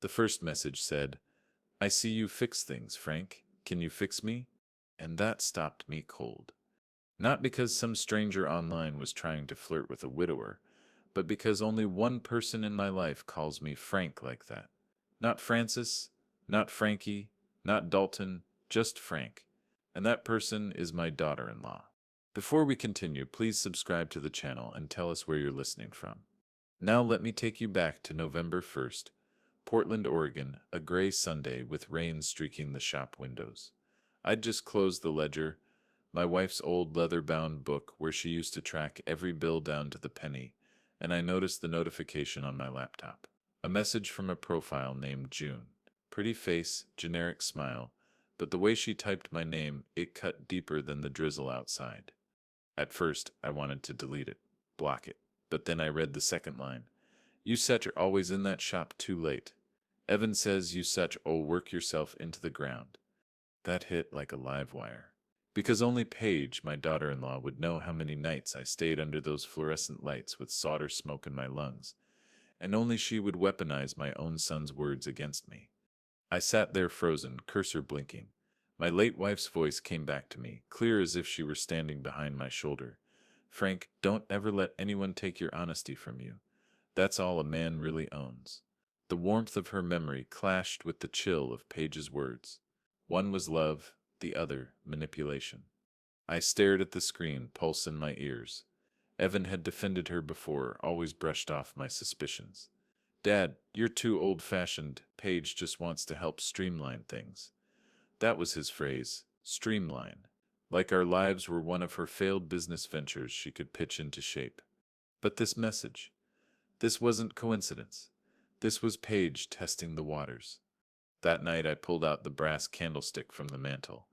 The first message said, "I see you fix things, Frank. Can you fix me?" And that stopped me cold. Not because some stranger online was trying to flirt with a widower, but because only one person in my life calls me Frank like that. Not Francis, not Frankie, not Dalton, just Frank. And that person is my daughter-in-law. Before we continue, please subscribe to the channel and tell us where you're listening from. Now let me take you back to November 1st, Portland, Oregon, a gray Sunday with rain streaking the shop windows. I'd just closed the ledger, my wife's old leather-bound book where she used to track every bill down to the penny, and I noticed the notification on my laptop. A message from a profile named June. Pretty face, generic smile, but the way she typed my name, it cut deeper than the drizzle outside. At first, I wanted to delete it, block it, but then I read the second line. "You such are always in that shop too late. Evan says you such work yourself into the ground." That hit like a live wire. Because only Paige, my daughter-in-law, would know how many nights I stayed under those fluorescent lights with solder smoke in my lungs, and only she would weaponize my own son's words against me. I sat there frozen, cursor blinking. My late wife's voice came back to me, clear as if she were standing behind my shoulder. "Frank, don't ever let anyone take your honesty from you. That's all a man really owns." The warmth of her memory clashed with the chill of Paige's words. One was love, the other manipulation. I stared at the screen, pulse in my ears. Evan had defended her before, always brushed off my suspicions. "Dad, you're too old-fashioned. Paige just wants to help streamline things." That was his phrase, streamline. Like our lives were one of her failed business ventures she could pitch into shape. But this message, this wasn't coincidence. This was Paige testing the waters. That night I pulled out the brass candlestick from the mantel,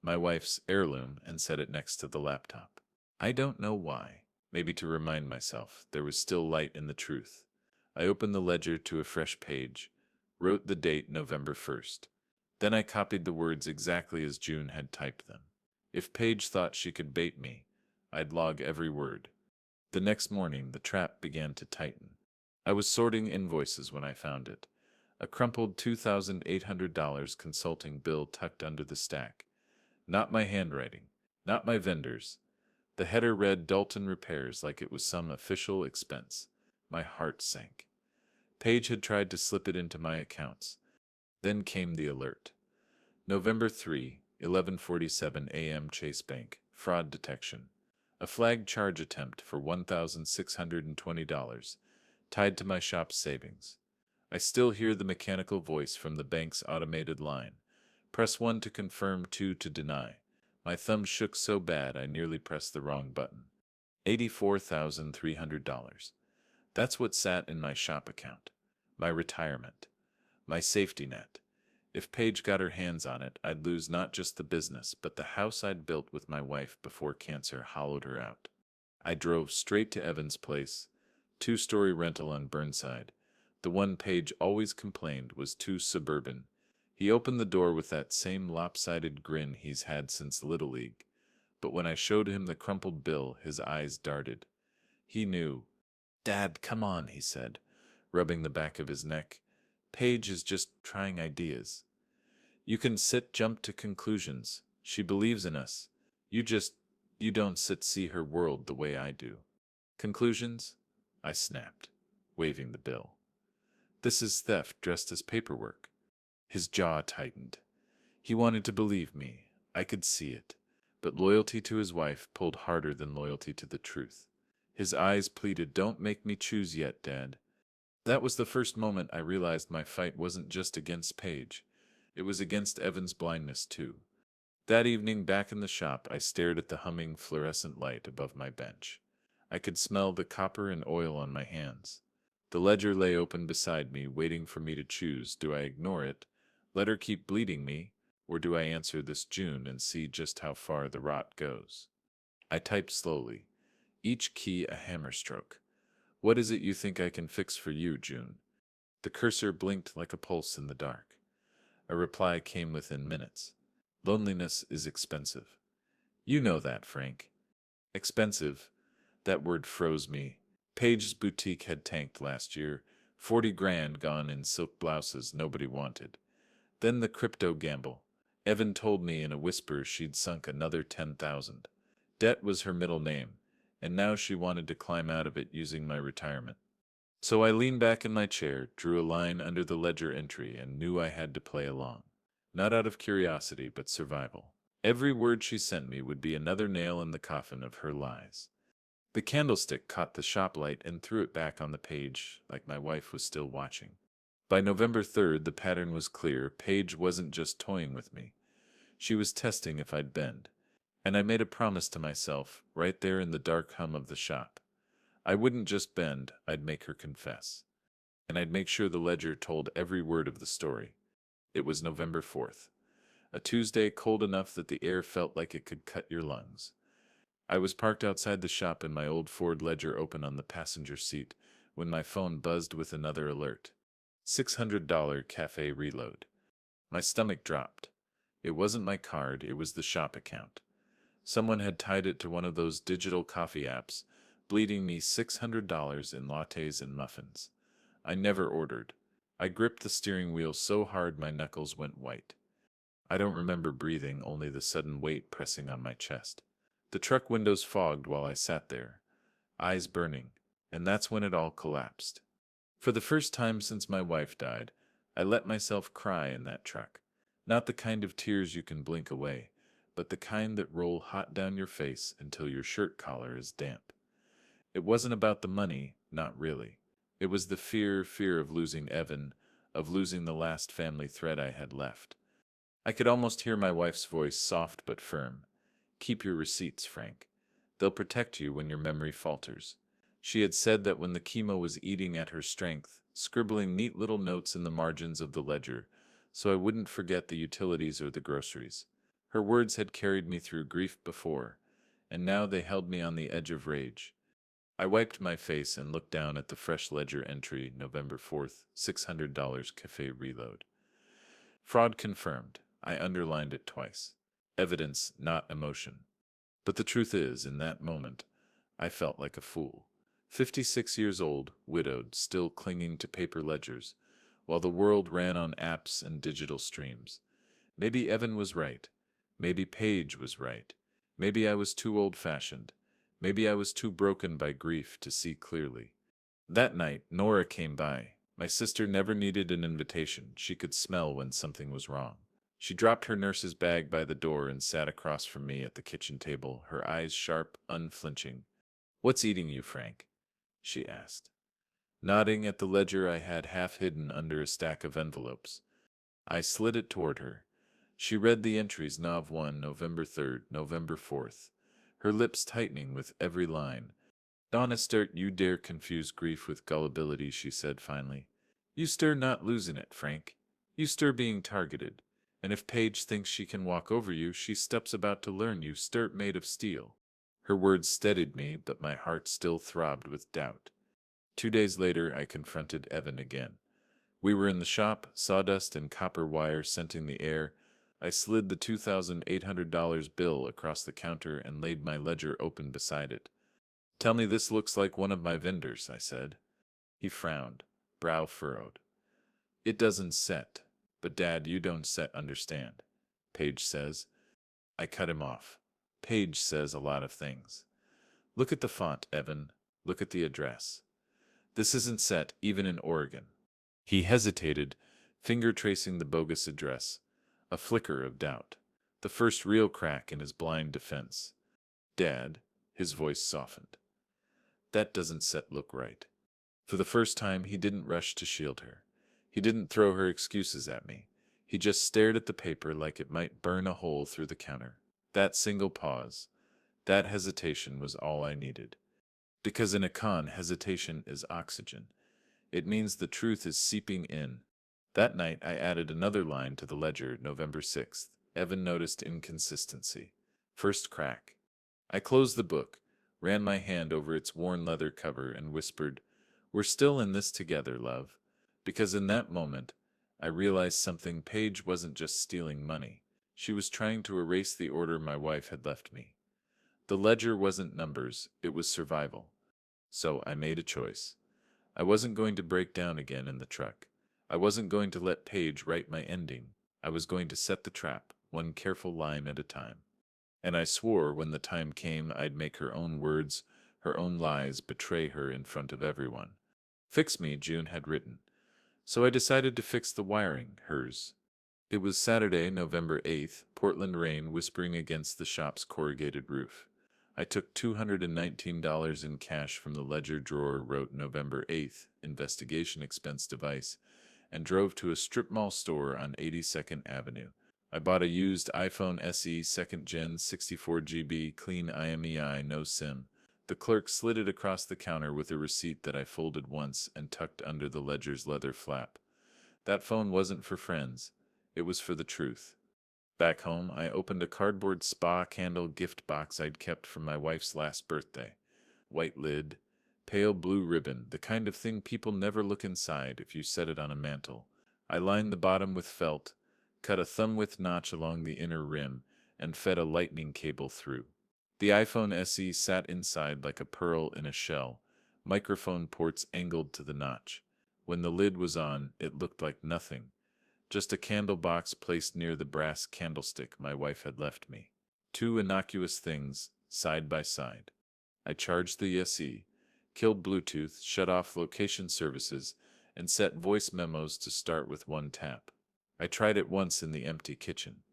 my wife's heirloom, and set it next to the laptop. I don't know why. Maybe to remind myself there was still light in the truth. I opened the ledger to a fresh page, wrote the date November 1st. Then I copied the words exactly as June had typed them. If Paige thought she could bait me, I'd log every word. The next morning, the trap began to tighten. I was sorting invoices when I found it. A crumpled $2,800 consulting bill tucked under the stack. Not my handwriting, not my vendors. The header read Dalton Repairs like it was some official expense. My heart sank. Paige had tried to slip it into my accounts. Then came the alert. November 3, 11:47 a.m. Chase Bank, fraud detection. A flagged charge attempt for $1,620, tied to my shop's savings. I still hear the mechanical voice from the bank's automated line. "Press 1 to confirm, 2 to deny." My thumb shook so bad I nearly pressed the wrong button. $84,300. That's what sat in my shop account. My retirement. My safety net. If Paige got her hands on it, I'd lose not just the business, but the house I'd built with my wife before cancer hollowed her out. I drove straight to Evan's place, two-story rental on Burnside. The one Paige always complained was too suburban. He opened the door with that same lopsided grin he's had since Little League. But when I showed him the crumpled bill, his eyes darted. He knew. "Dad, come on," he said, rubbing the back of his neck. "Paige is just trying ideas. You can jump to conclusions. She believes in us. You don't see her world the way I do." "Conclusions?" I snapped, waving the bill. "This is theft dressed as paperwork." His jaw tightened. He wanted to believe me. I could see it. But loyalty to his wife pulled harder than loyalty to the truth. His eyes pleaded, "Don't make me choose yet, Dad." That was the first moment I realized my fight wasn't just against Paige. It was against Evan's blindness, too. That evening, back in the shop, I stared at the humming fluorescent light above my bench. I could smell the copper and oil on my hands. The ledger lay open beside me, waiting for me to choose. Do I ignore it, let her keep bleeding me, or do I answer this June and see just how far the rot goes? I typed slowly, each key a hammer stroke. "What is it you think I can fix for you, June?" The cursor blinked like a pulse in the dark. A reply came within minutes. "Loneliness is expensive." "You know that, Frank." Expensive? That word froze me. Paige's boutique had tanked last year. 40 grand gone in silk blouses nobody wanted. Then the crypto gamble. Evan told me in a whisper she'd sunk another 10,000. Debt was her middle name, and now she wanted to climb out of it using my retirement. So I leaned back in my chair, drew a line under the ledger entry, and knew I had to play along. Not out of curiosity, but survival. Every word she sent me would be another nail in the coffin of her lies. The candlestick caught the shop light and threw it back on the page, like my wife was still watching. By November 3rd, the pattern was clear. Paige wasn't just toying with me. She was testing if I'd bend. And I made a promise to myself, right there in the dark hum of the shop. I wouldn't just bend, I'd make her confess. And I'd make sure the ledger told every word of the story. It was November 4th. A Tuesday, cold enough that the air felt like it could cut your lungs. I was parked outside the shop in my old Ford Ledger open on the passenger seat when my phone buzzed with another alert. $600 cafe reload. My stomach dropped. It wasn't my card, it was the shop account. Someone had tied it to one of those digital coffee apps, bleeding me $600 in lattes and muffins. I never ordered. I gripped the steering wheel so hard my knuckles went white. I don't remember breathing, only the sudden weight pressing on my chest. The truck windows fogged while I sat there, eyes burning, and that's when it all collapsed. For the first time since my wife died, I let myself cry in that truck. Not the kind of tears you can blink away, but the kind that roll hot down your face until your shirt collar is damp. It wasn't about the money, not really. It was the fear of losing Evan, of losing the last family thread I had left. I could almost hear my wife's voice, soft but firm. Keep your receipts, Frank. They'll protect you when your memory falters. She had said that when the chemo was eating at her strength, scribbling neat little notes in the margins of the ledger, so I wouldn't forget the utilities or the groceries. Her words had carried me through grief before, and now they held me on the edge of rage. I wiped my face and looked down at the fresh ledger entry, November 4th, $600 cafe reload. Fraud confirmed. I underlined it twice. Evidence, not emotion. But the truth is, in that moment, I felt like a fool. 56 years old, widowed, still clinging to paper ledgers, while the world ran on apps and digital streams. Maybe Evan was right. Maybe Paige was right. Maybe I was too old-fashioned. Maybe I was too broken by grief to see clearly. That night, Nora came by. My sister never needed an invitation. She could smell when something was wrong. She dropped her nurse's bag by the door and sat across from me at the kitchen table, her eyes sharp, unflinching. "What's eating you, Frank?" she asked. Nodding at the ledger I had half hidden under a stack of envelopes, I slid it toward her. She read the entries: Nov 1, November 3rd, November 4th, her lips tightening with every line. "Honester, you dare confuse grief with gullibility," she said finally. "You stir not losing it, Frank. You stir being targeted. And if Paige thinks she can walk over you, she steps about to learn you stir made of steel." Her words steadied me, but my heart still throbbed with doubt. 2 days later, I confronted Evan again. We were in the shop, sawdust and copper wire scenting the air. I slid the $2,800 bill across the counter and laid my ledger open beside it. "Tell me this looks like one of my vendors," I said. He frowned, brow furrowed. "It doesn't set. But Dad, you don't understand. Paige says." I cut him off. "Paige says a lot of things. Look at the font, Evan. Look at the address. This isn't set, even in Oregon." He hesitated, finger tracing the bogus address. A flicker of doubt. The first real crack in his blind defense. "Dad," his voice softened. "That doesn't look right." For the first time, he didn't rush to shield her. He didn't throw her excuses at me. He just stared at the paper like it might burn a hole through the counter. That single pause, that hesitation was all I needed. Because in a con, hesitation is oxygen. It means the truth is seeping in. That night, I added another line to the ledger, November 6th. Evan noticed inconsistency. First crack. I closed the book, ran my hand over its worn leather cover, and whispered, "We're still in this together, love." Because in that moment, I realized something. Paige wasn't just stealing money. She was trying to erase the order my wife had left me. The ledger wasn't numbers, it was survival. So I made a choice. I wasn't going to break down again in the truck. I wasn't going to let Paige write my ending. I was going to set the trap, one careful line at a time. And I swore when the time came I'd make her own words, her own lies, betray her in front of everyone. Fix me, June had written. So I decided to fix the wiring, hers. It was Saturday, November 8th, Portland rain whispering against the shop's corrugated roof. I took $219 in cash from the ledger drawer, wrote November 8th, investigation expense device, and drove to a strip mall store on 82nd Avenue. I bought a used iPhone SE 2nd Gen 64 GB clean IMEI no SIM. The clerk slid it across the counter with a receipt that I folded once and tucked under the ledger's leather flap. That phone wasn't for friends. It was for the truth. Back home, I opened a cardboard spa candle gift box I'd kept from my wife's last birthday. White lid, pale blue ribbon, the kind of thing people never look inside if you set it on a mantel. I lined the bottom with felt, cut a thumb-width notch along the inner rim, and fed a lightning cable through. The iPhone SE sat inside like a pearl in a shell, microphone ports angled to the notch. When the lid was on, it looked like nothing. Just a candle box placed near the brass candlestick my wife had left me. Two innocuous things, side by side. I charged the SE, killed Bluetooth, shut off location services, and set voice memos to start with one tap. I tried it once in the empty kitchen.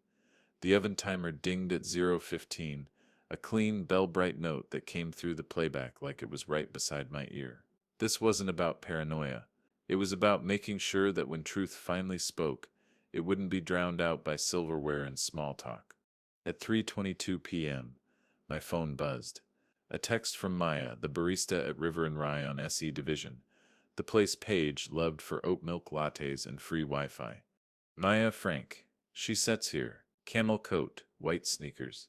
The oven timer dinged at 0:15, a clean, bell-bright note that came through the playback like it was right beside my ear. This wasn't about paranoia. It was about making sure that when truth finally spoke, it wouldn't be drowned out by silverware and small talk. At 3:22 p.m., my phone buzzed. A text from Maya, the barista at River and Rye on SE Division, the place Paige loved for oat milk lattes and free Wi-Fi. Maya Frank. She sits here. Camel coat, white sneakers.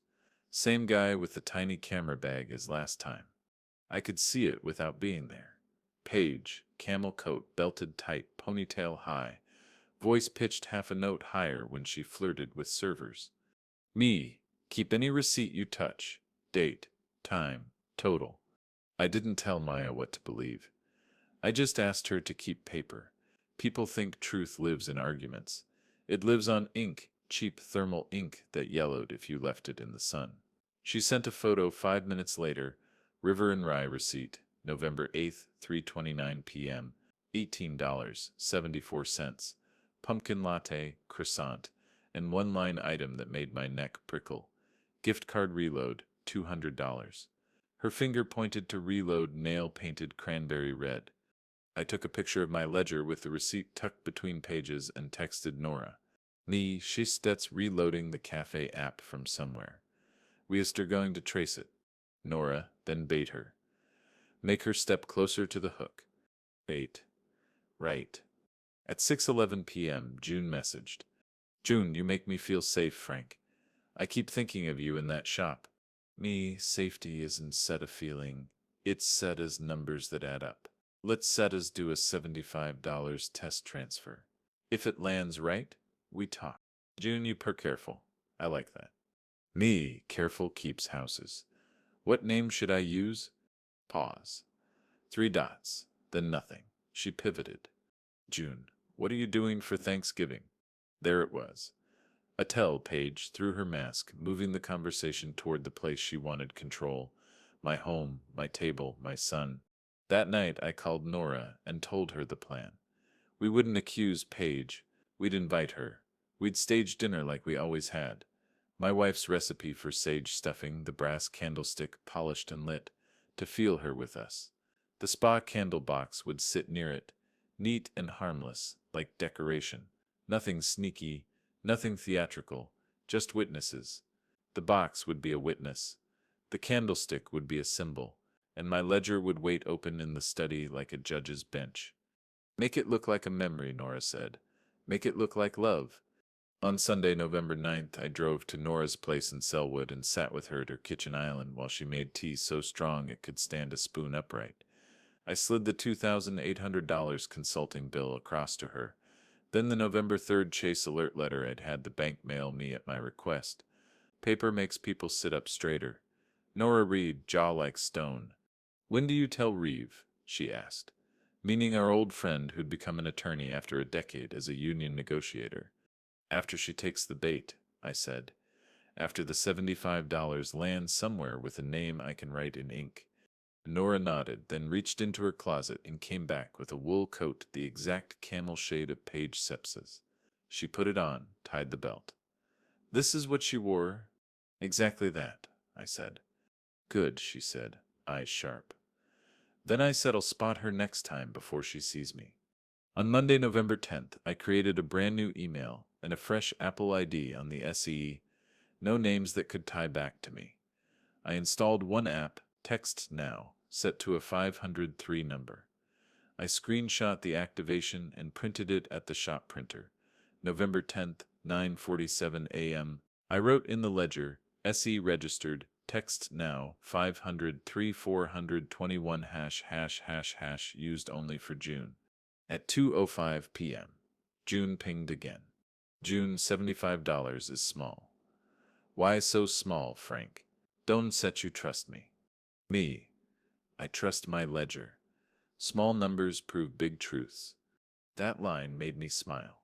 Same guy with the tiny camera bag as last time. I could see it without being there. Paige, camel coat, belted tight, ponytail high, voice pitched half a note higher when she flirted with servers. Me, keep any receipt you touch. Date, time, total. I didn't tell Maya what to believe. I just asked her to keep paper. People think truth lives in arguments. It lives on ink, cheap thermal ink that yellowed if you left it in the sun. She sent a photo 5 minutes later, River and Rye receipt, November 8th, 3:29 p.m., $18.74, pumpkin latte, croissant, and one-line item that made my neck prickle. Gift card reload, $200. Her finger pointed to reload nail-painted cranberry red. I took a picture of my ledger with the receipt tucked between pages and texted Nora. Nee, that's reloading the cafe app from somewhere. We are going to trace it. Nora, then bait her. Make her step closer to the hook. Bait. Right. At 6:11 p.m., June messaged. June, you make me feel safe, Frank. I keep thinking of you in that shop. Me, safety isn't set a feeling. It's set as numbers that add up. Let's set as do a $75 test transfer. If it lands right, we talk. June, you per careful. I like that. Me, careful keeps houses. What name should I use? Pause. 3 dots. Then nothing. She pivoted. June, what are you doing for Thanksgiving? There it was. Attell, Paige, through her mask, moving the conversation toward the place she wanted control. My home, my table, my son. That night I called Nora and told her the plan. We wouldn't accuse Paige. We'd invite her. We'd stage dinner like we always had. My wife's recipe for sage stuffing, the brass candlestick polished and lit, to feel her with us. The spa candle box would sit near it, neat and harmless, like decoration. Nothing sneaky, nothing theatrical, just witnesses. The box would be a witness. The candlestick would be a symbol, and my ledger would wait open in the study like a judge's bench. Make it look like a memory, Nora said. Make it look like love. On Sunday, November 9th, I drove to Nora's place in Selwood and sat with her at her kitchen island while she made tea so strong it could stand a spoon upright. I slid the $2,800 consulting bill across to her. Then the November 3rd Chase alert letter I'd had the bank mail me at my request. Paper makes people sit up straighter. Nora Reed, jaw like stone. When do you tell Reeve? She asked. meaning our old friend who'd become an attorney after a decade as a union negotiator. After she takes the bait, I said. After the $75 lands somewhere with a name I can write in ink. Nora nodded, then reached into her closet and came back with a wool coat the exact camel shade of Paige Sepsis. She put it on, tied the belt. This is what she wore? Exactly that, I said. Good, she said, eyes sharp. Then I said I'll spot her next time before she sees me. On Monday, November 10th, I created a brand new email and a fresh Apple ID on the SE, no names that could tie back to me. I installed one app, Text Now, set to a 503 number. I screenshot the activation and printed it at the shop printer. November 10th, 9:47 a.m. I wrote in the ledger, SE registered, Text Now, 503 421 ####, used only for June. At 2:05 p.m. June pinged again. June, $75 is small. Why so small, Frank? Don't set you trust me. Me. I trust my ledger. Small numbers prove big truths. That line made me smile.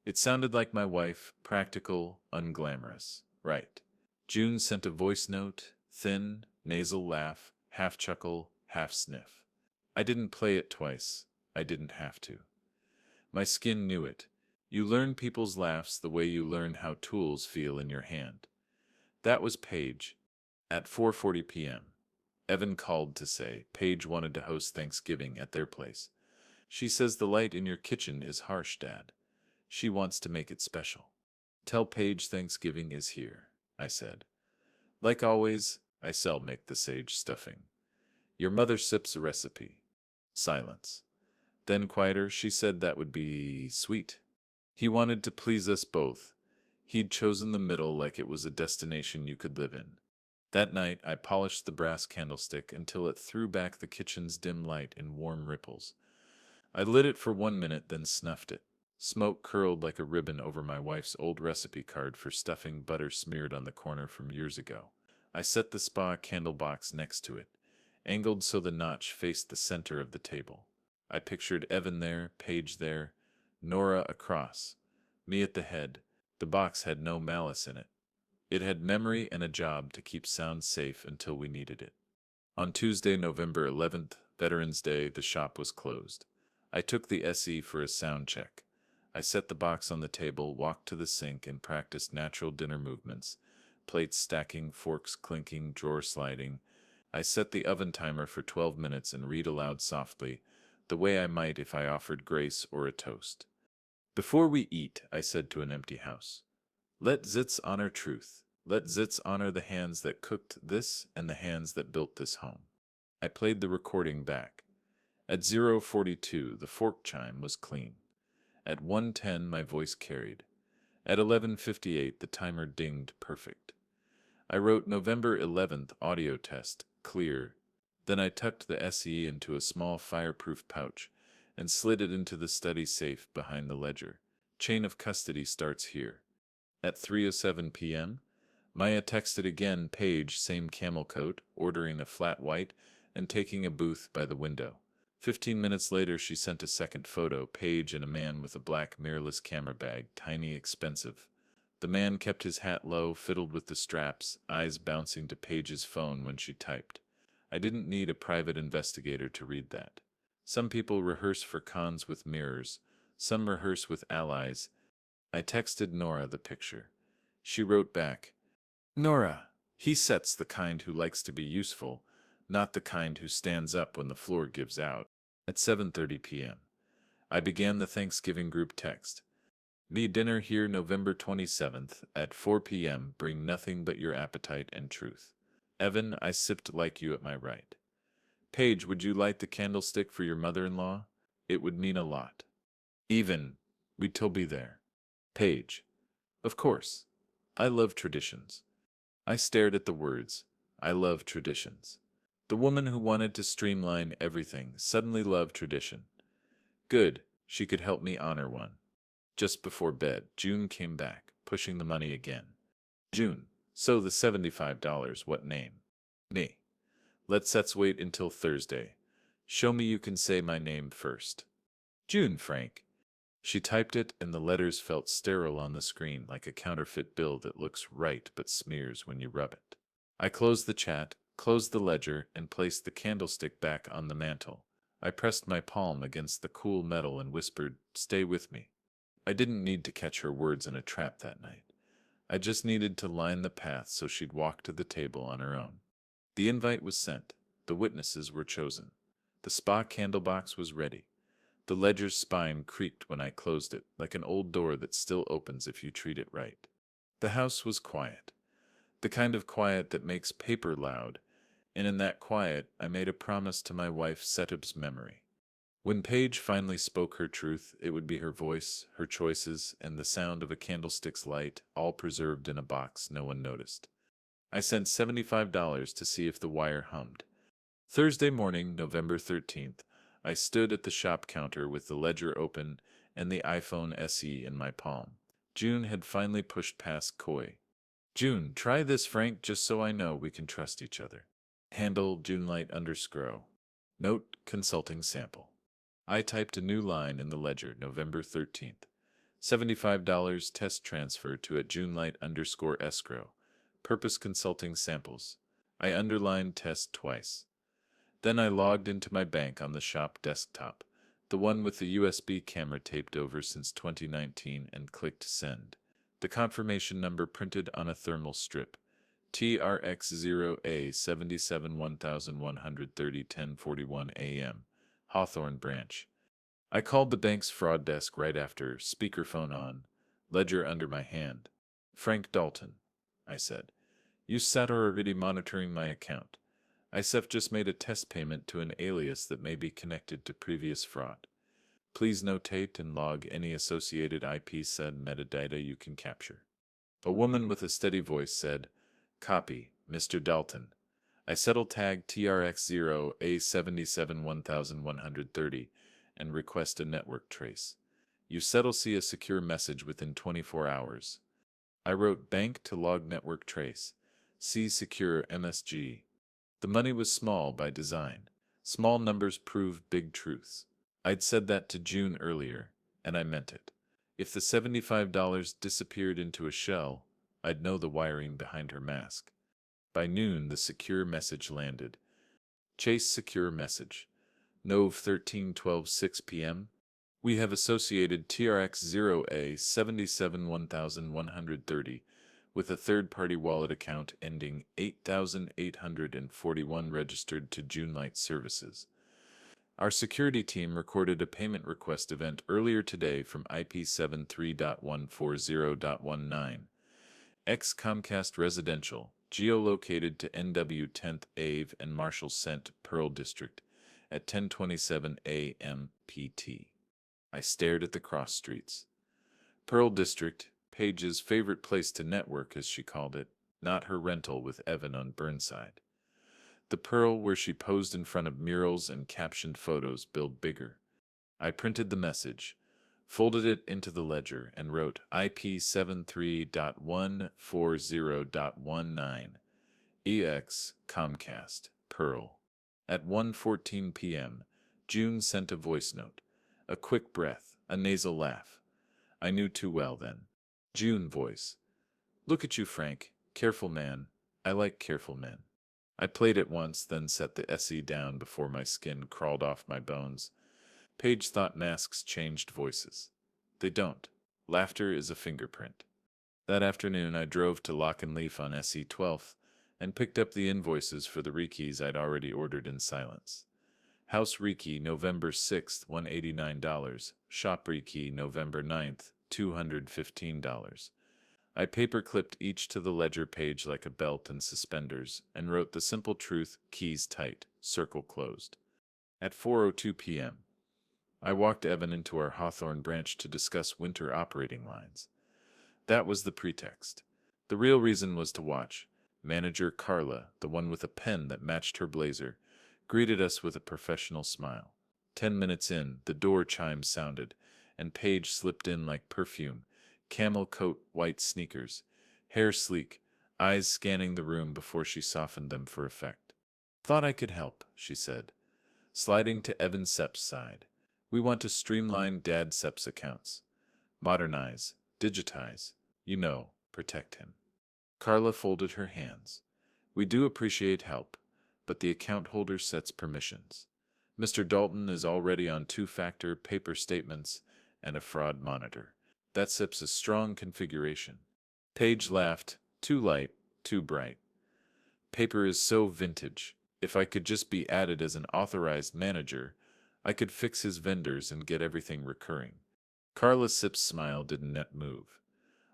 It sounded like my wife, practical, unglamorous. Right. June sent a voice note, thin, nasal laugh, half chuckle, half sniff. I didn't play it twice. I didn't have to. My skin knew it. You learn people's laughs the way you learn how tools feel in your hand. That was Paige. At 4:40 p.m., Evan called to say Paige wanted to host Thanksgiving at their place. She says the light in your kitchen is harsh, Dad. She wants to make it special. Tell Paige Thanksgiving is here, I said. Like always, I shall make the sage stuffing. Your mother sips a recipe. Silence. Then quieter, she said that would be sweet. He wanted to please us both. He'd chosen the middle like it was a destination you could live in. That night, I polished the brass candlestick until it threw back the kitchen's dim light in warm ripples. I lit it for 1 minute, then snuffed it. Smoke curled like a ribbon over my wife's old recipe card for stuffing butter smeared on the corner from years ago. I set the spa candle box next to it, angled so the notch faced the center of the table. I pictured Evan there, Paige there, Nora across, me at the head. The box had no malice in it. It had memory and a job to keep sound safe until we needed it. On Tuesday, November 11th, Veterans Day, the shop was closed. I took the SE for a sound check. I set the box on the table, walked to the sink, and practiced natural dinner movements. Plates stacking, forks clinking, drawer sliding. I set the oven timer for 12 minutes and read aloud softly, the way I might if I offered grace or a toast. Before we eat, I said to an empty house, let Zitz honor truth. Let Zitz honor the hands that cooked this and the hands that built this home. I played the recording back. At 0:42, the fork chime was clean. At 1:10, my voice carried. At 11:58, the timer dinged perfect. I wrote November 11th audio test, clear. Then I tucked the SE into a small fireproof pouch and slid it into the study safe behind the ledger. Chain of custody starts here. At 3:07 p.m., Maya texted again, Paige, same camel coat, ordering a flat white, and taking a booth by the window. 15 minutes later, she sent a second photo, Paige and a man with a black mirrorless camera bag, tiny, expensive. The man kept his hat low, fiddled with the straps, eyes bouncing to Paige's phone when she typed. I didn't need a private investigator to read that. Some people rehearse for cons with mirrors. Some rehearse with allies. I texted Nora the picture. She wrote back, Nora, he sets the kind who likes to be useful, not the kind who stands up when the floor gives out. At 7:30 p.m., I began the Thanksgiving group text. Me dinner here November 27th at 4 p.m. Bring nothing but your appetite and truth. Evan, I sipped like you at my right. Paige, would you light the candlestick for your mother-in-law? It would mean a lot. Even, we'd still be there. Paige, of course. I love traditions. I stared at the words. I love traditions. The woman who wanted to streamline everything suddenly loved tradition. Good, she could help me honor one. Just before bed, June came back, pushing the money again. June, so the $75, what name? Me. Let's wait until Thursday. Show me you can say my name first. June, Frank. She typed it, and the letters felt sterile on the screen, like a counterfeit bill that looks right but smears when you rub it. I closed the chat, closed the ledger, and placed the candlestick back on the mantel. I pressed my palm against the cool metal and whispered, "Stay with me." I didn't need to catch her words in a trap that night. I just needed to line the path so she'd walk to the table on her own. The invite was sent. The witnesses were chosen. The spa candle box was ready. The ledger's spine creaked when I closed it, like an old door that still opens if you treat it right. The house was quiet. The kind of quiet that makes paper loud, and in that quiet I made a promise to my wife Setub's memory. When Paige finally spoke her truth, it would be her voice, her choices, and the sound of a candlestick's light, all preserved in a box no one noticed. I sent $75 to see if the wire hummed. Thursday morning, November 13th, I stood at the shop counter with the ledger open and the iPhone SE in my palm. June had finally pushed past coy. "June, try this, Frank, just so I know we can trust each other. Handle Junelight_. Note, consulting sample." I typed a new line in the ledger, November 13th. $75 test transfer to at Junelight_escrow. Purpose consulting samples. I underlined test twice. Then I logged into my bank on the shop desktop, the one with the USB camera taped over since 2019, and clicked send. The confirmation number printed on a thermal strip. TRX0A771130 1041 AM. Hawthorne Branch. I called the bank's fraud desk right after, speakerphone on, ledger under my hand. "Frank Dalton," I said. "You sat already monitoring my account. ISEF just made a test payment to an alias that may be connected to previous fraud. Please notate and log any associated IP-SED metadata you can capture." A woman with a steady voice said, "Copy, Mr. Dalton. I settle tag TRX0A771130 and request a network trace. You settle see a secure message within 24 hours." I wrote bank to log network trace. See secure MSG. The money was small by design. Small numbers prove big truths. I'd said that to June earlier, and I meant it. If the $75 disappeared into a shell, I'd know the wiring behind her mask. By noon, the secure message landed. Chase secure message. Nov 13/12 6 p.m. We have associated TRX0A771130 with a third-party wallet account ending 8841 registered to Junelight Services. Our security team recorded a payment request event earlier today from IP73.140.19. Ex Comcast Residential, geolocated to NW 10th Ave and Marshall Cent, Pearl District, at 10:27 a.m. PT. I stared at the cross streets. Pearl District, Paige's favorite place to network, as she called it, not her rental with Evan on Burnside. The Pearl where she posed in front of murals and captioned photos build bigger. I printed the message, folded it into the ledger, and wrote IP73.140.19 EX Comcast, Pearl. At 1:14 p.m., June sent a voice note. A quick breath, a nasal laugh. I knew too well then. June voice. "Look at you, Frank. Careful man. I like careful men." I played it once, then set the SE down before my skin crawled off my bones. Paige thought masks changed voices. They don't. Laughter is a fingerprint. That afternoon I drove to Lock and Leaf on SE 12th and picked up the invoices for the rekys I'd already ordered in silence. House rekey November 6th, $189. Shop rekey November 9th, $215. I paper-clipped each to the ledger page like a belt and suspenders, and wrote the simple truth, keys tight, circle closed. At 4:02 p.m., I walked Evan into our Hawthorne branch to discuss winter operating lines. That was the pretext. The real reason was to watch. Manager Carla, the one with a pen that matched her blazer, greeted us with a professional smile. 10 minutes in, the door chimes sounded, and Paige slipped in like perfume, camel coat, white sneakers, hair sleek, eyes scanning the room before she softened them for effect. "Thought I could help," she said. Sliding to Evan Sepp's side. We want to streamline Dad Sepp's accounts. Modernize, digitize, protect him. Carla folded her hands. We do appreciate help, but the account holder sets permissions. Mr. Dalton is already on two-factor paper statements and a fraud monitor. That SIP's a strong configuration. Paige laughed. Too light, too bright. Paper is so vintage. If I could just be added as an authorized manager, I could fix his vendors and get everything recurring. Carla Sip's smile didn't move.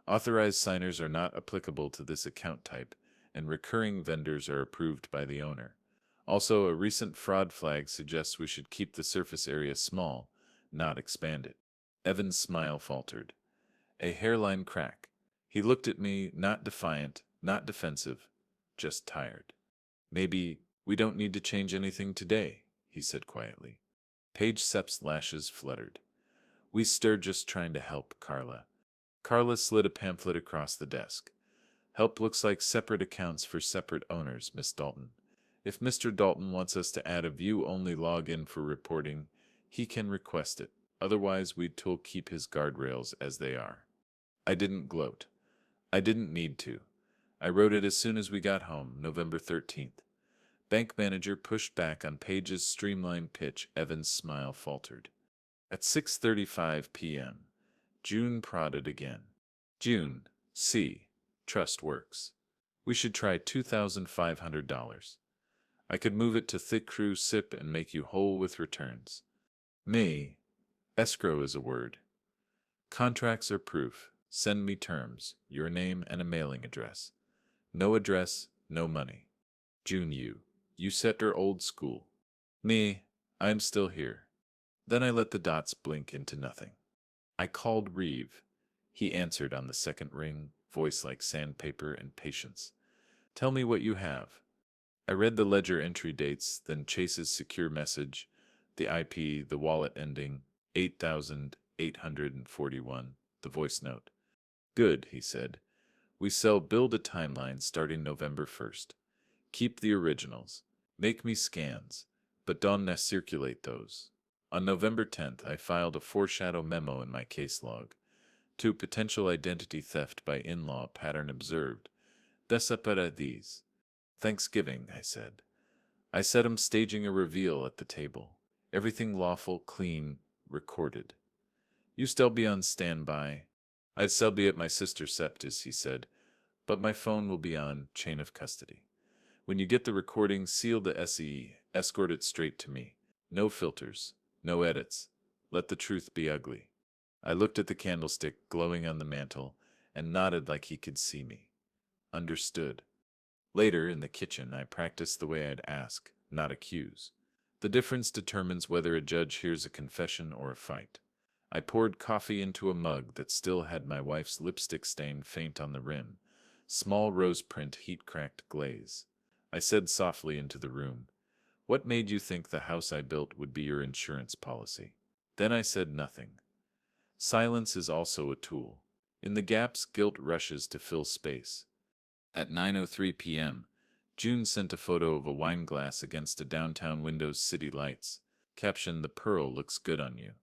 Authorized signers are not applicable to this account type, and recurring vendors are approved by the owner. Also, a recent fraud flag suggests we should keep the surface area small, not expand it. Evan's smile faltered. A hairline crack. He looked at me, not defiant, not defensive, just tired. Maybe we don't need to change anything today, he said quietly. Paige Sepp's lashes fluttered. We stirred just trying to help, Carla. Carla slid a pamphlet across the desk. Help looks like separate accounts for separate owners, Miss Dalton. If Mr. Dalton wants us to add a view-only login for reporting, he can request it. Otherwise, we'd keep his guardrails as they are. I didn't gloat. I didn't need to. I wrote it as soon as we got home, November 13th. Bank manager pushed back on Paige's streamlined pitch. Evan's smile faltered. At 6:35 p.m., June prodded again. June, see, trust works. We should try $2,500. I could move it to Thick Crew SIP and make you whole with returns. Me. Escrow is a word. Contracts are proof. Send me terms, your name and a mailing address. No address, no money. June, you set her old school. Me, I'm still here. Then I let the dots blink into nothing. I called Reeve. He answered on the second ring, voice like sandpaper and patience. Tell me what you have. I read the ledger entry dates, then Chase's secure message, the IP, the wallet ending 8,841, the voice note. Good, he said. We sell build a timeline starting November 1st. Keep the originals. Make me scans, but don't circulate those. On November 10th, I filed a foreshadow memo in my case log. 2 potential identity theft by in-law pattern observed. Desapara these. Thanksgiving, I said. I said I'm staging a reveal at the table. Everything lawful, clean, recorded. You still be on standby. I'd still be at my sister's septis, he said, but my phone will be on chain of custody. When you get the recording, seal the SE, escort it straight to me. No filters, no edits. Let the truth be ugly. I looked at the candlestick glowing on the mantel and nodded like he could see me. Understood. Later, in the kitchen, I practiced the way I'd ask, not accuse. The difference determines whether a judge hears a confession or a fight. I poured coffee into a mug that still had my wife's lipstick stain faint on the rim, small rose print heat-cracked glaze. I said softly into the room, "What made you think the house I built would be your insurance policy?" Then I said nothing. Silence is also a tool. In the gaps, guilt rushes to fill space. At 9:03 p.m., June sent a photo of a wine glass against a downtown window's city lights. Caption, "The pearl looks good on you."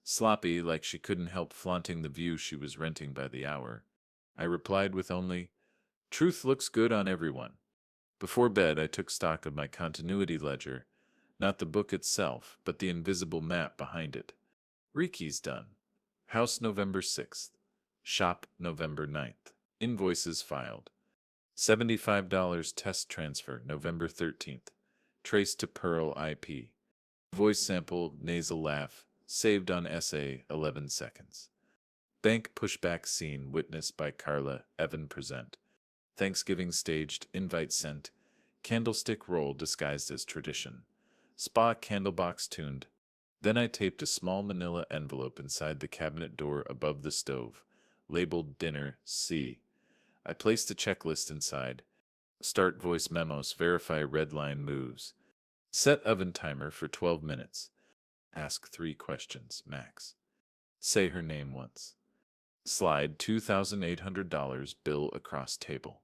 Sloppy, like she couldn't help flaunting the view she was renting by the hour. I replied with only, "Truth looks good on everyone." Before bed, I took stock of my continuity ledger, not the book itself, but the invisible map behind it. Reeky's done. House November 6th. Shop November 9th. Invoices filed. $75 test transfer November 13th. Traced to Pearl IP. Voice sample, nasal laugh, saved on essay 11 seconds. Bank pushback scene witnessed by Carla, Evan present. Thanksgiving staged, invite sent. Candlestick roll disguised as tradition. Spa candlebox tuned. Then I taped a small manila envelope inside the cabinet door above the stove, labeled Dinner C. I placed a checklist inside. Start voice memos, verify red line moves. Set oven timer for 12 minutes. Ask 3 questions, max. Say her name once. Slide $2,800 bill across table.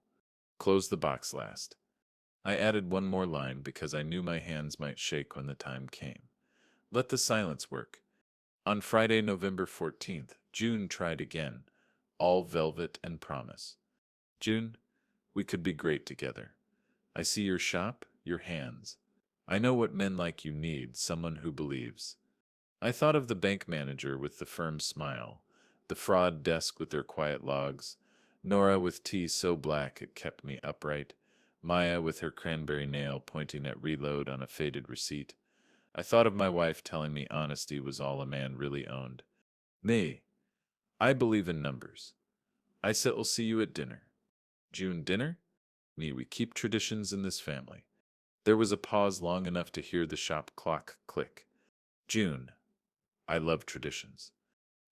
Close the box last. I added one more line because I knew my hands might shake when the time came. Let the silence work. On Friday, November 14th, June tried again, all velvet and promise. June, we could be great together. I see your shop, your hands. I know what men like you need, someone who believes. I thought of the bank manager with the firm smile, the fraud desk with their quiet logs, Nora with tea so black it kept me upright, Maya with her cranberry nail pointing at reload on a faded receipt. I thought of my wife telling me honesty was all a man really owned. Me, I believe in numbers. I said we'll see you at dinner. June dinner? Me, we keep traditions in this family. There was a pause long enough to hear the shop clock click. June, I love traditions.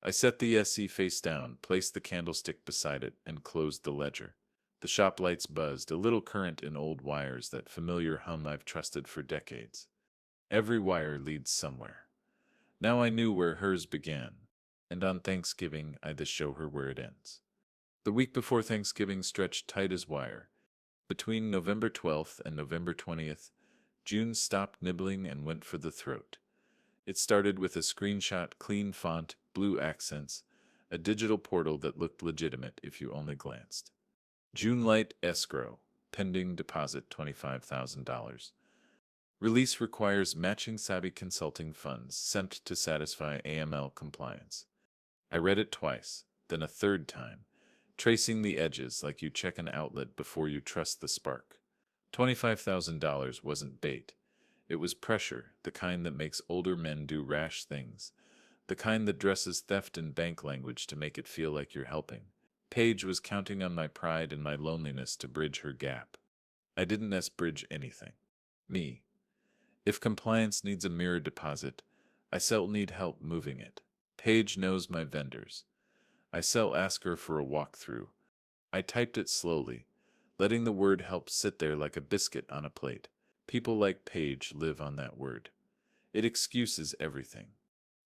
I set the SE face down, placed the candlestick beside it, and closed the ledger. The shop lights buzzed, a little current in old wires, that familiar hum I've trusted for decades. Every wire leads somewhere. Now I knew where hers began, and on Thanksgiving I'd show her where it ends. The week before Thanksgiving stretched tight as wire. Between November 12th and November 20th, June stopped nibbling and went for the throat. It started with a screenshot, clean font, blue accents, a digital portal that looked legitimate if you only glanced. June Light escrow, pending deposit $25,000. Release requires matching savvy consulting funds sent to satisfy AML compliance. I read it twice, then a third time, tracing the edges like you check an outlet before you trust the spark. $25,000 wasn't bait. It was pressure, the kind that makes older men do rash things, the kind that dresses theft in bank language to make it feel like you're helping. Paige was counting on my pride and my loneliness to bridge her gap. I didn't bridge anything. Me. If compliance needs a mirror deposit, I still need help moving it. Paige knows my vendors. I still ask her for a walkthrough. I typed it slowly, letting the word help sit there like a biscuit on a plate. People like Paige live on that word. It excuses everything.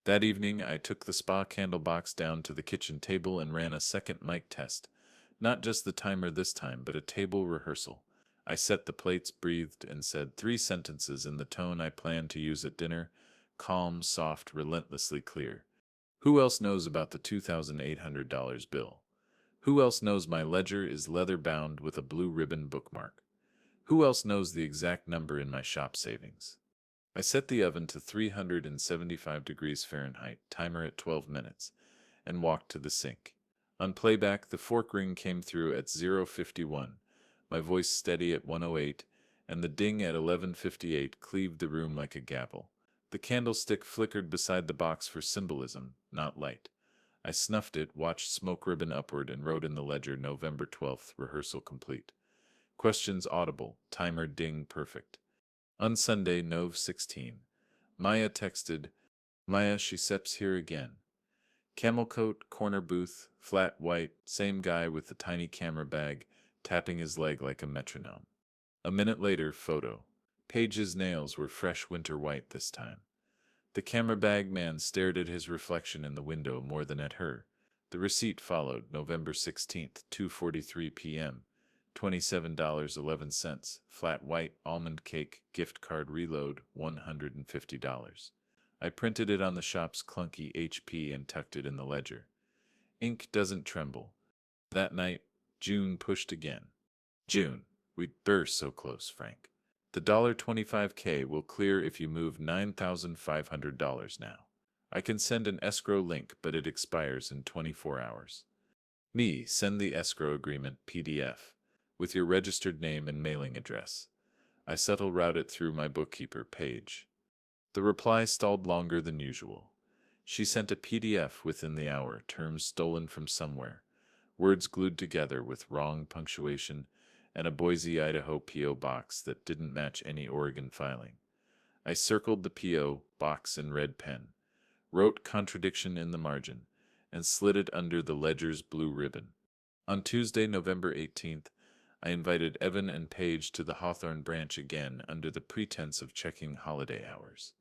That evening, I took the spa candle box down to the kitchen table and ran a second mic test. Not just the timer this time, but a table rehearsal. I set the plates, breathed, and said 3 sentences in the tone I planned to use at dinner: calm, soft, relentlessly clear. Who else knows about the $2,800 bill? Who else knows my ledger is leather-bound with a blue ribbon bookmark? Who else knows the exact number in my shop savings? I set the oven to 375 degrees Fahrenheit, timer at 12 minutes, and walked to the sink. On playback, the fork ring came through at 0:51, my voice steady at 1:08, and the ding at 11:58 cleaved the room like a gavel. The candlestick flickered beside the box for symbolism, not light. I snuffed it, watched smoke ribbon upward, and wrote in the ledger November 12th, rehearsal complete. Questions audible, timer ding perfect. On Sunday, Nov 16, Maya texted, Maya, she seps here again. Camel coat, corner booth, flat white, same guy with the tiny camera bag, tapping his leg like a metronome. A minute later, photo. Paige's nails were fresh winter white this time. The camera bag man stared at his reflection in the window more than at her. The receipt followed, November 16th, 2:43 p.m., $27.11, flat white, almond cake, gift card reload, $150. I printed it on the shop's clunky HP and tucked it in the ledger. Ink doesn't tremble. That night, June pushed again. June, we burst so close, Frank. The $25K will clear if you move $9,500 now. I can send an escrow link, but it expires in 24 hours. Me, send the escrow agreement PDF with your registered name and mailing address. I subtle route it through my bookkeeper Paige. The reply stalled longer than usual. She sent a PDF within the hour, terms stolen from somewhere, words glued together with wrong punctuation, and a Boise, Idaho P.O. box that didn't match any Oregon filing. I circled the P.O. box in red pen, wrote contradiction in the margin, and slid it under the ledger's blue ribbon. On Tuesday, November 18th, I invited Evan and Paige to the Hawthorne branch again under the pretense of checking holiday hours.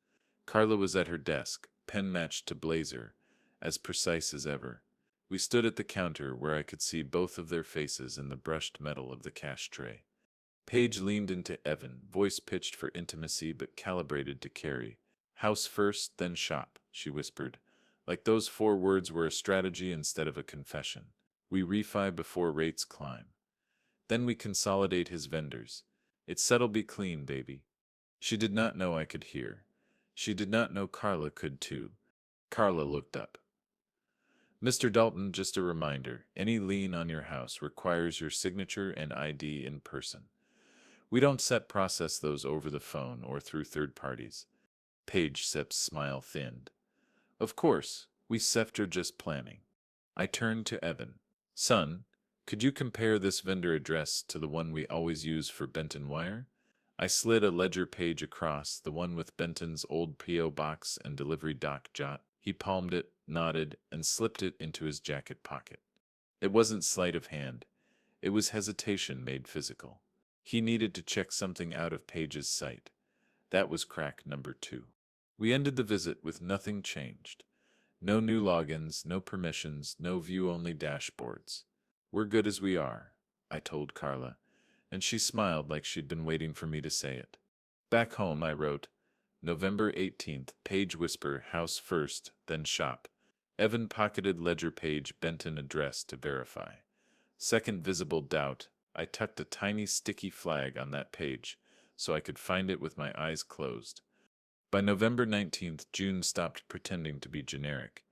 Carla was at her desk, pen matched to blazer, as precise as ever. We stood at the counter where I could see both of their faces in the brushed metal of the cash tray. Paige leaned into Evan, voice pitched for intimacy but calibrated to carry. House first, then shop, she whispered, like those 4 words were a strategy instead of a confession. We refi before rates climb. Then we consolidate his vendors. It's settle be clean, baby. She did not know I could hear. She did not know Carla could too. Carla looked up. Mr. Dalton, just a reminder, any lien on your house requires your signature and ID in person. We don't process those over the phone or through third parties. Paige Sepp's smile thinned. Of course, we are just planning. I turned to Evan. Son, could you compare this vendor address to the one we always use for Benton Wire? I slid a ledger page across, the one with Benton's old P.O. box and delivery dock jot. He palmed it, nodded, and slipped it into his jacket pocket. It wasn't sleight of hand. It was hesitation made physical. He needed to check something out of Paige's sight. That was crack number 2. We ended the visit with nothing changed. No new logins, no permissions, no view-only dashboards. We're good as we are, I told Carla, and she smiled like she'd been waiting for me to say it. Back home, I wrote, November 18th, Paige whisper, house first, then shop. Evan pocketed ledger page, Benton address to verify. Second visible doubt, I tucked a tiny sticky flag on that page so I could find it with my eyes closed. By November 19th, June stopped pretending to be generic.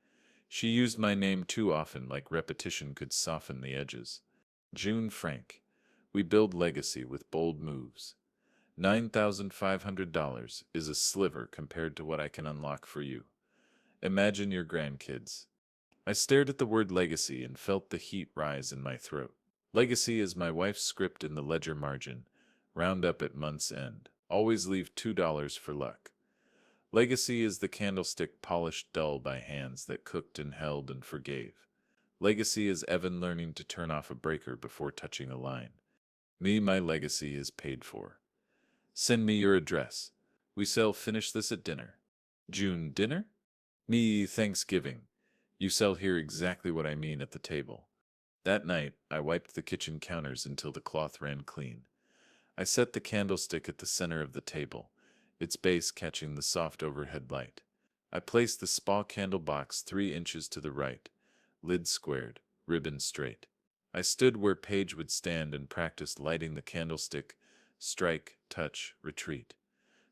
She used my name too often, like repetition could soften the edges. June Frank. We build legacy with bold moves. $9,500 is a sliver compared to what I can unlock for you. Imagine your grandkids. I stared at the word legacy and felt the heat rise in my throat. Legacy is my wife's script in the ledger margin. Round up at month's end. Always leave $2 for luck. Legacy is the candlestick polished dull by hands that cooked and held and forgave. Legacy is Evan learning to turn off a breaker before touching a line. Me, my legacy is paid for. Send me your address. We shall finish this at dinner. June, dinner? Me, Thanksgiving. You shall hear exactly what I mean at the table. That night, I wiped the kitchen counters until the cloth ran clean. I set the candlestick at the center of the table, its base catching the soft overhead light. I placed the spa candle box 3 inches to the right, lid squared, ribbon straight. I stood where Paige would stand and practiced lighting the candlestick, strike, touch, retreat,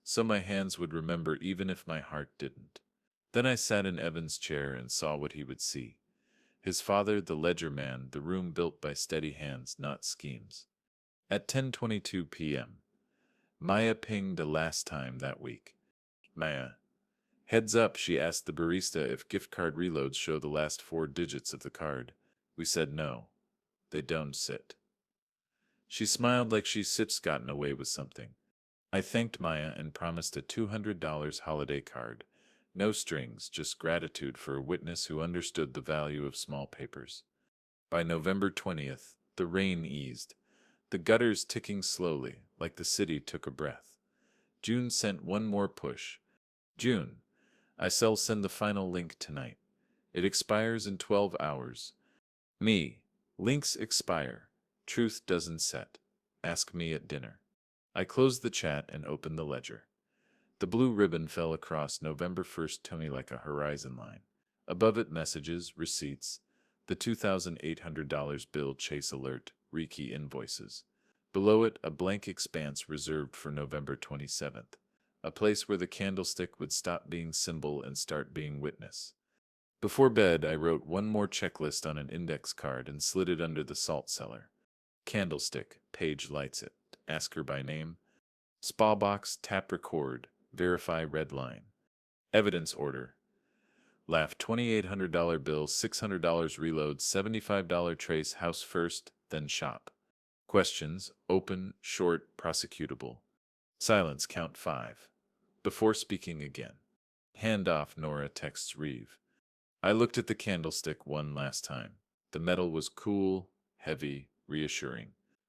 so my hands would remember even if my heart didn't. Then I sat in Evan's chair and saw what he would see. His father, the ledger man, the room built by steady hands, not schemes. At 10:22 p.m., Maya pinged a last time that week. Maya. Heads up, she asked the barista if gift card reloads show the last 4 digits of the card. We said no. They don't sit. She smiled like she's gotten away with something. I thanked Maya and promised a $200 holiday card. No strings, just gratitude for a witness who understood the value of small papers. By November 20th, the rain eased, the gutters ticking slowly, like the city took a breath. June sent one more push. June, I shall send the final link tonight. It expires in 12 hours. Me, links expire. Truth doesn't set. Ask me at dinner. I closed the chat and opened the ledger. The blue ribbon fell across November 1st Tony like a horizon line. Above it, messages, receipts, the $2,800 bill chase alert, rekey invoices. Below it, a blank expanse reserved for November 27th, a place where the candlestick would stop being symbol and start being witness. Before bed, I wrote one more checklist on an index card and slid it under the salt cellar. Candlestick, Paige lights it, ask her by name. Spa box, tap record, verify red line. Evidence order. Laugh $2,800 bill, $600 reload, $75 trace, house first, then shop. Questions, open, short, prosecutable. Silence, count 5. Before speaking again. Hand off, Nora texts Reeve. I looked at the candlestick one last time. The metal was cool, heavy, reassuring.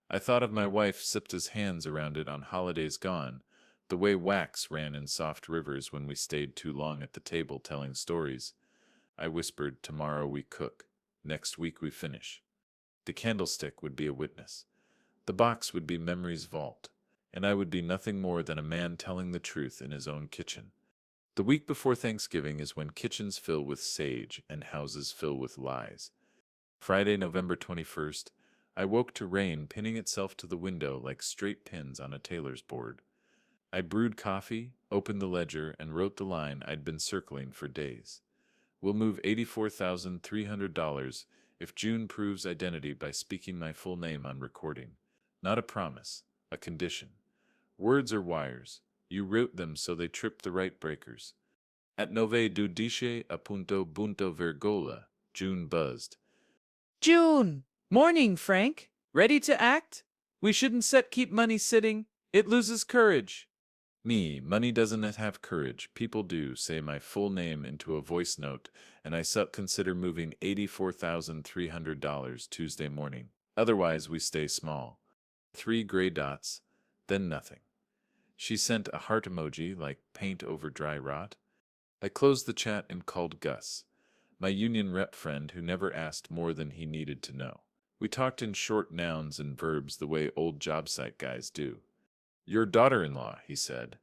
I thought of my wife Sipta's hands around it on holidays gone, the way wax ran in soft rivers when we stayed too long at the table telling stories. I whispered, tomorrow we cook. Next week we finish. The candlestick would be a witness. The box would be memory's vault, and I would be nothing more than a man telling the truth in his own kitchen. The week before Thanksgiving is when kitchens fill with sage and houses fill with lies. Friday, November 21st, I woke to rain pinning itself to the window like straight pins on a tailor's board. I brewed coffee, opened the ledger, and wrote the line I'd been circling for days. We'll move $84,300 if June proves identity by speaking my full name on recording. Not a promise, a condition. Words are wires. You route them so they trip the right breakers. At 9:12 a punto virgola, June buzzed. June! Morning, Frank. Ready to act? We shouldn't keep money sitting. It loses courage. Money doesn't have courage. People do, say my full name into a voice note, and I consider moving $84,300 Tuesday morning. Otherwise, we stay small. 3 gray dots, then nothing. She sent a heart emoji like paint over dry rot. I closed the chat and called Gus, my union rep friend who never asked more than he needed to know. We talked in short nouns and verbs the way old job site guys do. Your daughter-in-law, he said,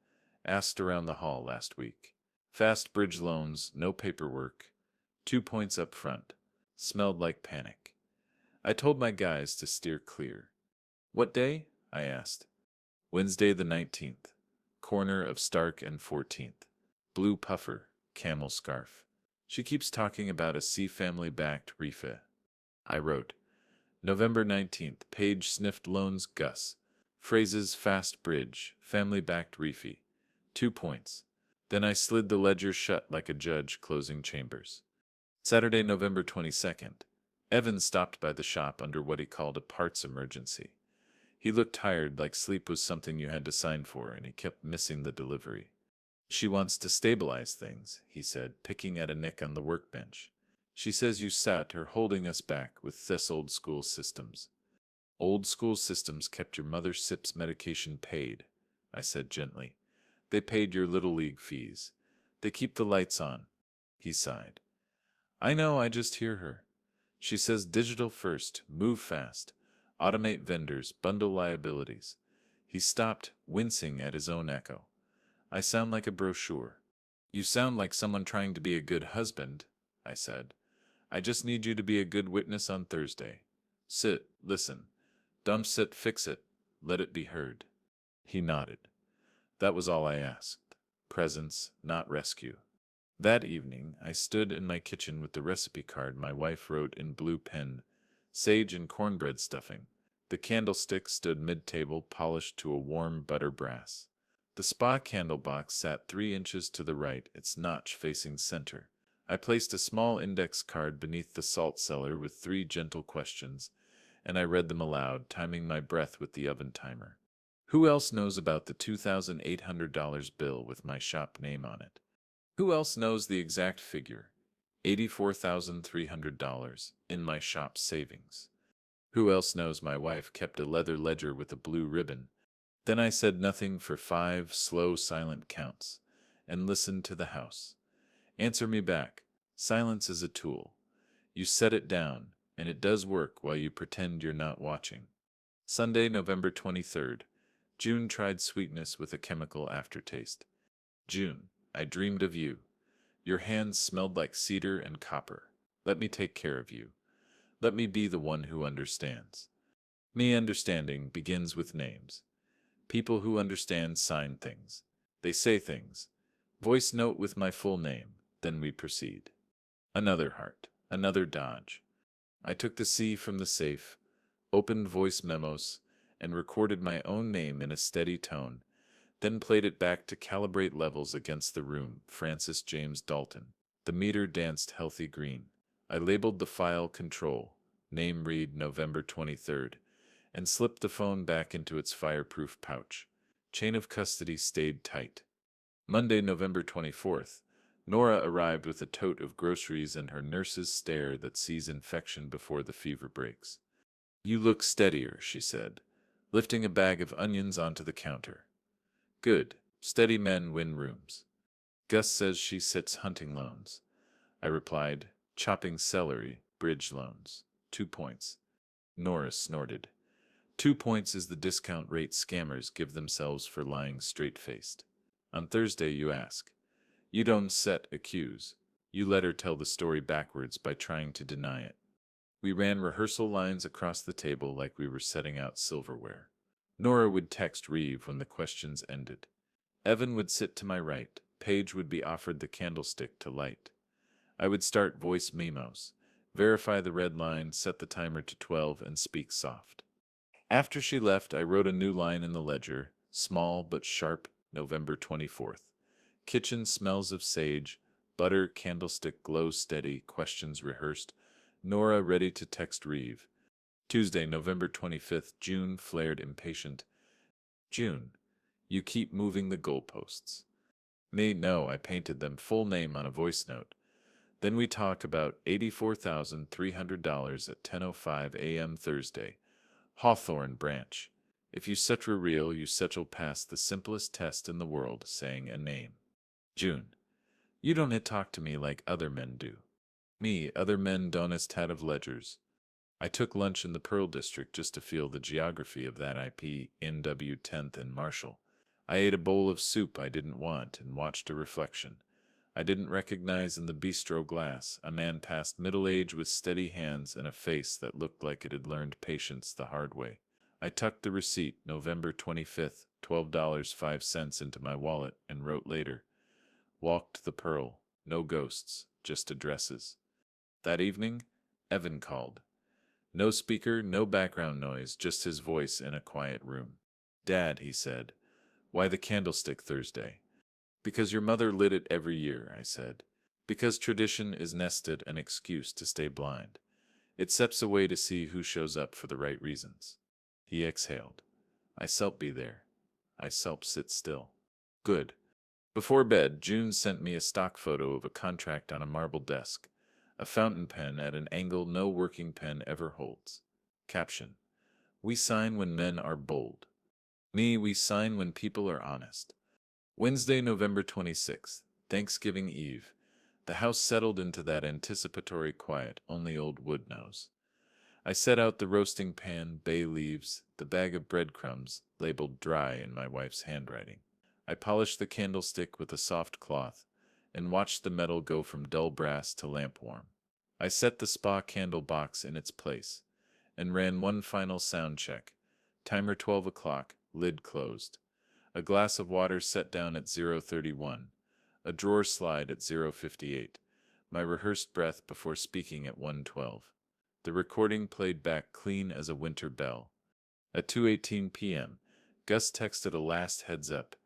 asked around the hall last week. Fast bridge loans, no paperwork, 2 points up front. Smelled like panic. I told my guys to steer clear. What day? I asked. Wednesday the 19th. Corner of Stark and 14th. Blue puffer, camel scarf. She keeps talking about a C family-backed refi. I wrote. November 19th. Page sniffed loans Gus. Phrases fast bridge, family-backed refi. 2 points. Then I slid the ledger shut like a judge closing chambers. Saturday, November 22nd. Evan stopped by the shop under what he called a parts emergency. He looked tired, like sleep was something you had to sign for, and he kept missing the delivery. She wants to stabilize things, he said, picking at a nick on the workbench. She says you sat her holding us back with this old school systems. Old school systems kept your mother SIP's medication paid, I said gently. They paid your little league fees. They keep the lights on. He sighed. I know, I just hear her. She says digital first, move fast, automate vendors, bundle liabilities. He stopped, wincing at his own echo. I sound like a brochure. You sound like someone trying to be a good husband, I said. I just need you to be a good witness on Thursday. Sit, listen. Dump sit, fix it. Let it be heard. He nodded. That was all I asked. Presence, not rescue. That evening, I stood in my kitchen with the recipe card my wife wrote in blue pen, sage and cornbread stuffing. The candlestick stood mid-table, polished to a warm butter brass. The spa candle box sat 3 inches to the right, its notch facing center. I placed a small index card beneath the salt cellar with 3 gentle questions, and I read them aloud, timing my breath with the oven timer. Who else knows about the $2,800 bill with my shop name on it? Who else knows the exact figure, $84,300, in my shop savings? Who else knows my wife kept a leather ledger with a blue ribbon? Then I said nothing for 5 slow, silent counts, and listened to the house. Answer me back. Silence is a tool. You set it down, and it does work while you pretend you're not watching. Sunday, November 23rd. June tried sweetness with a chemical aftertaste. June, I dreamed of you. Your hands smelled like cedar and copper. Let me take care of you. Let me be the one who understands. Me understanding begins with names. People who understand sign things. They say things. Voice note with my full name. Then we proceed. Another heart. Another dodge. I took the C from the safe, opened voice memos, and recorded my own name in a steady tone, then played it back to calibrate levels against the room. Francis James Dalton. The meter danced healthy green. I labeled the file Control, name read November 23rd, and slipped the phone back into its fireproof pouch. Chain of custody stayed tight. Monday, November 24th. Nora arrived with a tote of groceries and her nurse's stare that sees infection before the fever breaks. You look steadier, she said, lifting a bag of onions onto the counter. Good. Steady men win rooms. Gus says she sits hunting loans. I replied, chopping celery, bridge loans. 2 points. Nora snorted. 2 points is the discount rate scammers give themselves for lying straight-faced. On Thursday, you ask. You don't set accuse. You let her tell the story backwards by trying to deny it. We ran rehearsal lines across the table like we were setting out silverware. Nora would text Reeve when the questions ended. Evan would sit to my right. Paige would be offered the candlestick to light. I would start voice memos, verify the red line, set the timer to 12, and speak soft. After she left, I wrote a new line in the ledger, small but sharp, November 24th. Kitchen smells of sage, butter candlestick glows steady, questions rehearsed, Nora ready to text Reeve. Tuesday, November 25th, June flared impatient. June, you keep moving the goalposts. Me, no, I painted them full name on a voice note. Then we talk about $84,300 at 10:05 a.m. Thursday. Hawthorne Branch. If you such a real, you such'll pass the simplest test in the world, saying a name. June. You don't talk to me like other men do. Me, other men don'test had of ledgers. I took lunch in the Pearl District just to feel the geography of that IP, NW 10th and Marshall. I ate a bowl of soup I didn't want and watched a reflection. I didn't recognize in the bistro glass a man past middle age with steady hands and a face that looked like it had learned patience the hard way. I tucked the receipt, November 25th, $12.05 into my wallet and wrote later. Walked the Pearl, no ghosts, just addresses. That evening, Evan called. No speaker, no background noise, just his voice in a quiet room. Dad, he said, why the candlestick Thursday? Because your mother lit it every year, I said. Because tradition is nested an excuse to stay blind. It steps away to see who shows up for the right reasons. He exhaled. I selp be there. I selp sit still. Good. Before bed, June sent me a stock photo of a contract on a marble desk. A fountain pen at an angle no working pen ever holds. Caption. We sign when men are bold. Me, we sign when people are honest. Wednesday, November 26th, Thanksgiving Eve. The house settled into that anticipatory quiet only old wood knows. I set out the roasting pan, bay leaves, the bag of breadcrumbs, labeled dry in my wife's handwriting. I polished the candlestick with a soft cloth, and watched the metal go from dull brass to lamp warm. I set the spa candle box in its place, and ran one final sound check. Timer 12 o'clock, lid closed. A glass of water set down at 0:31. A drawer slide at 0:58. My rehearsed breath before speaking at 1:12. The recording played back clean as a winter bell. At 2:18 p.m., Gus texted a last heads up.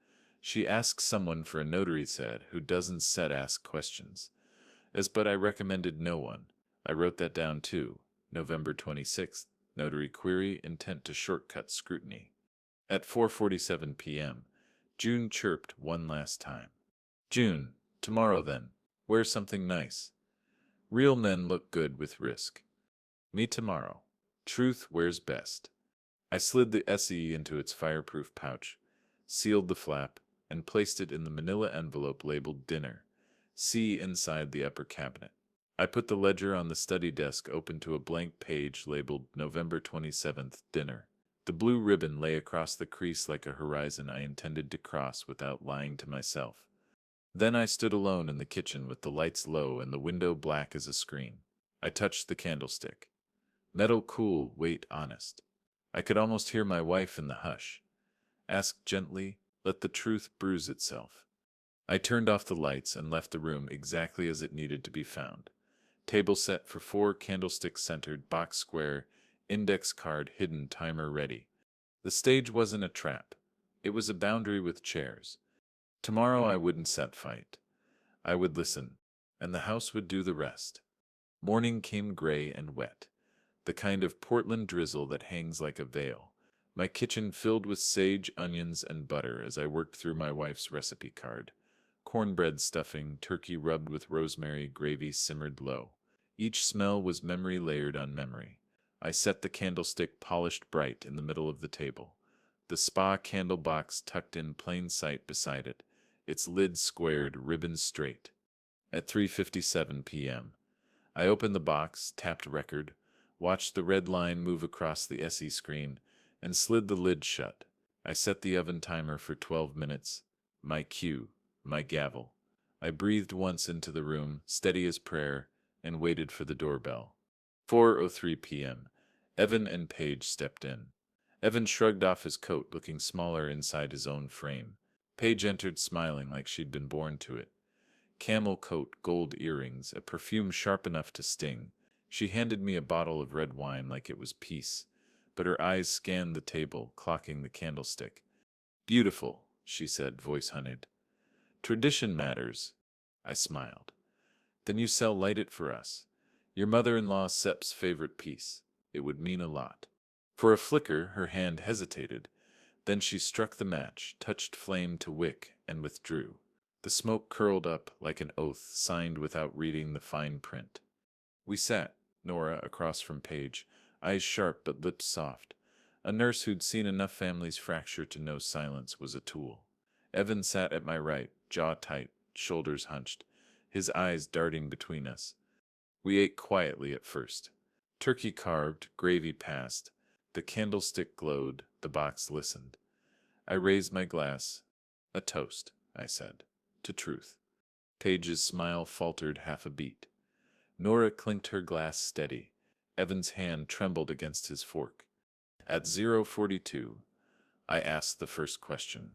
She asked someone for a notary said who doesn't set ask questions. But I recommended no one. I wrote that down too. November 26th, notary query intent to shortcut scrutiny. At 4:47 p.m., June chirped one last time. June, tomorrow then. Wear something nice. Real men look good with risk. Me tomorrow. Truth wears best. I slid the SE into its fireproof pouch, sealed the flap, and placed it in the manila envelope labeled dinner. See inside the upper cabinet. I put the ledger on the study desk open to a blank page labeled November 27th, dinner. The blue ribbon lay across the crease like a horizon I intended to cross without lying to myself. Then I stood alone in the kitchen with the lights low and the window black as a screen. I touched the candlestick. Metal cool, weight honest. I could almost hear my wife in the hush. Ask gently, let the truth bruise itself. I turned off the lights and left the room exactly as it needed to be found. Table set for 4, candlestick centered, box square, index card hidden, timer ready. The stage wasn't a trap. It was a boundary with chairs. Tomorrow I wouldn't set fight. I would listen, and the house would do the rest. Morning came gray and wet, the kind of Portland drizzle that hangs like a veil. My kitchen filled with sage, onions, and butter as I worked through my wife's recipe card. Cornbread stuffing, turkey rubbed with rosemary, gravy simmered low. Each smell was memory layered on memory. I set the candlestick polished bright in the middle of the table. The spa candle box tucked in plain sight beside it, its lid squared, ribbons straight. At 3:57 p.m., I opened the box, tapped record, watched the red line move across the SE screen, and slid the lid shut. I set the oven timer for 12 minutes. My cue, my gavel. I breathed once into the room, steady as prayer, and waited for the doorbell. 4:03 p.m. Evan and Paige stepped in. Evan shrugged off his coat, looking smaller inside his own frame. Paige entered smiling like she'd been born to it. Camel coat, gold earrings, a perfume sharp enough to sting. She handed me a bottle of red wine like it was peace, but her eyes scanned the table, clocking the candlestick. Beautiful, she said, voice honeyed. Tradition matters. I smiled. Then you sell light it for us. Your mother-in-law Sep's favorite piece. It would mean a lot. For a flicker, her hand hesitated. Then she struck the match, touched flame to wick, and withdrew. The smoke curled up like an oath signed without reading the fine print. We sat, Nora across from Paige, eyes sharp but lips soft. A nurse who'd seen enough families fracture to know silence was a tool. Evan sat at my right, jaw tight, shoulders hunched, his eyes darting between us. We ate quietly at first. Turkey carved, gravy passed. The candlestick glowed, the box listened. I raised my glass. A toast, I said, to truth. Paige's smile faltered half a beat. Nora clinked her glass steady. Evan's hand trembled against his fork. At 0:42, I asked the first question.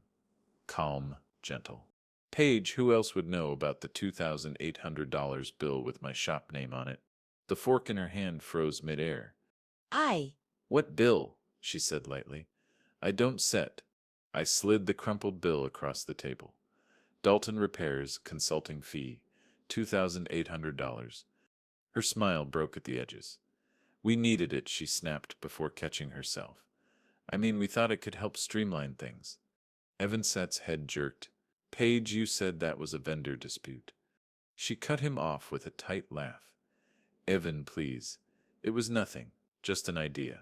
Calm, gentle. Paige, who else would know about the $2,800 bill with my shop name on it? The fork in her hand froze midair. I. What bill? She said lightly. I don't set. I slid the crumpled bill across the table. Dalton Repairs, consulting fee, $2,800. Her smile broke at the edges. We needed it, she snapped before catching herself. I mean, we thought it could help streamline things. Evanset's head jerked. Paige, you said that was a vendor dispute. She cut him off with a tight laugh. Evan, please. It was nothing, just an idea.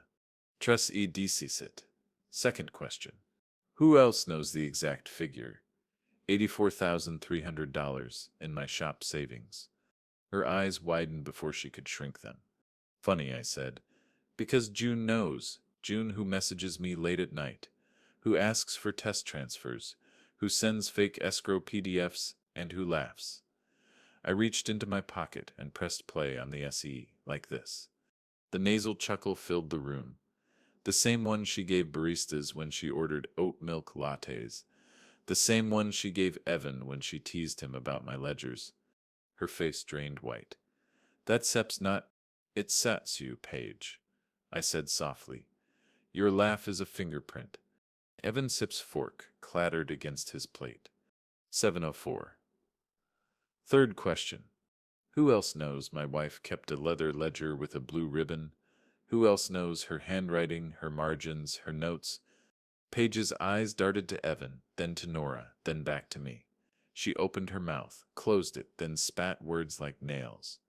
Trust it. Second question. Who else knows the exact figure? $84,300 in my shop savings. Her eyes widened before she could shrink them. Funny, I said. Because June knows. June, who messages me late at night, who asks for test transfers, who sends fake escrow PDFs, and who laughs. I reached into my pocket and pressed play on the SE, like this. The nasal chuckle filled the room. The same one she gave baristas when she ordered oat milk lattes. The same one she gave Evan when she teased him about my ledgers. Her face drained white. That Sep's not... It sets you, Paige, I said softly. Your laugh is a fingerprint. Evan Sip's fork clattered against his plate. 7:04. Third question. Who else knows my wife kept a leather ledger with a blue ribbon? Who else knows her handwriting, her margins, her notes? Paige's eyes darted to Evan, then to Nora, then back to me. She opened her mouth, closed it, then spat words like nails.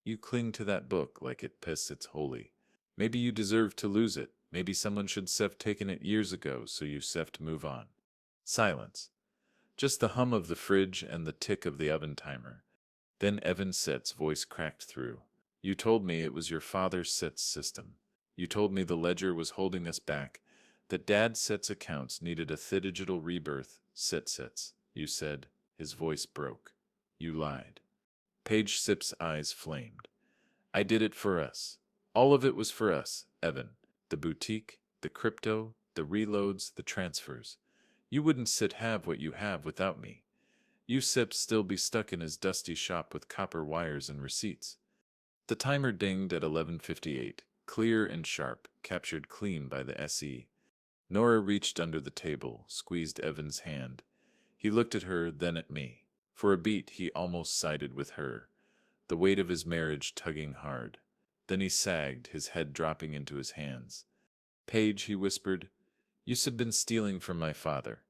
You cling to that book like it's holy. Maybe you deserve to lose it. Maybe someone should have taken it years ago, so you have to move on. Silence. Just the hum of the fridge and the tick of the oven timer. Then Evan Sett's voice cracked through. You told me it was your father Sett's system. You told me the ledger was holding us back, that Dad Sett's accounts needed a digital rebirth. Sets, you said. His voice broke. You lied. Paige Sip's eyes flamed. I did it for us. All of it was for us, Evan. The boutique, the crypto, the reloads, the transfers. You wouldn't have what you have without me. You Sip still be stuck in his dusty shop with copper wires and receipts. The timer dinged at 11:58, clear and sharp, captured clean by the SE. Nora reached under the table, squeezed Evan's hand. He looked at her, then at me. For a beat, he almost sided with her, the weight of his marriage tugging hard. Then he sagged, his head dropping into his hands. Paige, he whispered, you've been stealing from my father.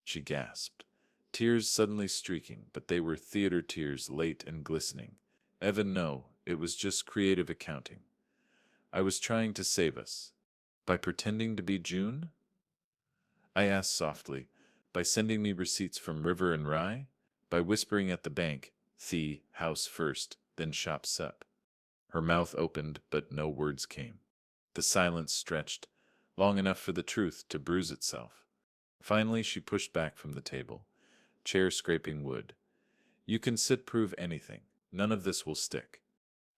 She gasped, tears suddenly streaking, but they were theater tears, late and glistening. Evan, no, it was just creative accounting. I was trying to save us. By pretending to be June? I asked softly. By sending me receipts from River and Rye? By whispering at the bank, house first, then shop sup. Her mouth opened, but no words came. The silence stretched. long enough for the truth to bruise itself. Finally, she pushed back from the table, chair scraping wood. You can prove anything. None of this will stick.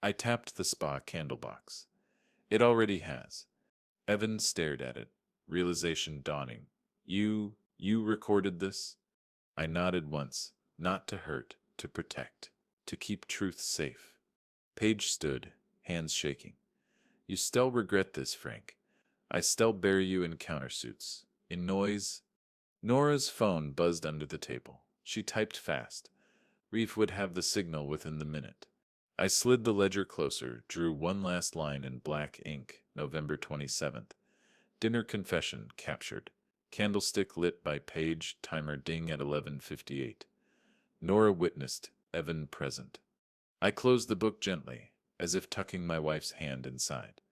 I tapped the spa candle box. It already has. Evan stared at it, realization dawning. You recorded this? I nodded once, not to hurt, to protect, to keep truth safe. Paige stood, hands shaking. You still regret this, Frank. I still bury you in countersuits. In noise. Nora's phone buzzed under the table. She typed fast. Reef would have the signal within the minute. I slid the ledger closer, drew one last line in black ink, November 27th. Dinner confession captured. Candlestick lit by Paige, timer ding at 11:58. Nora witnessed, Evan present. I closed the book gently, as if tucking my wife's hand inside.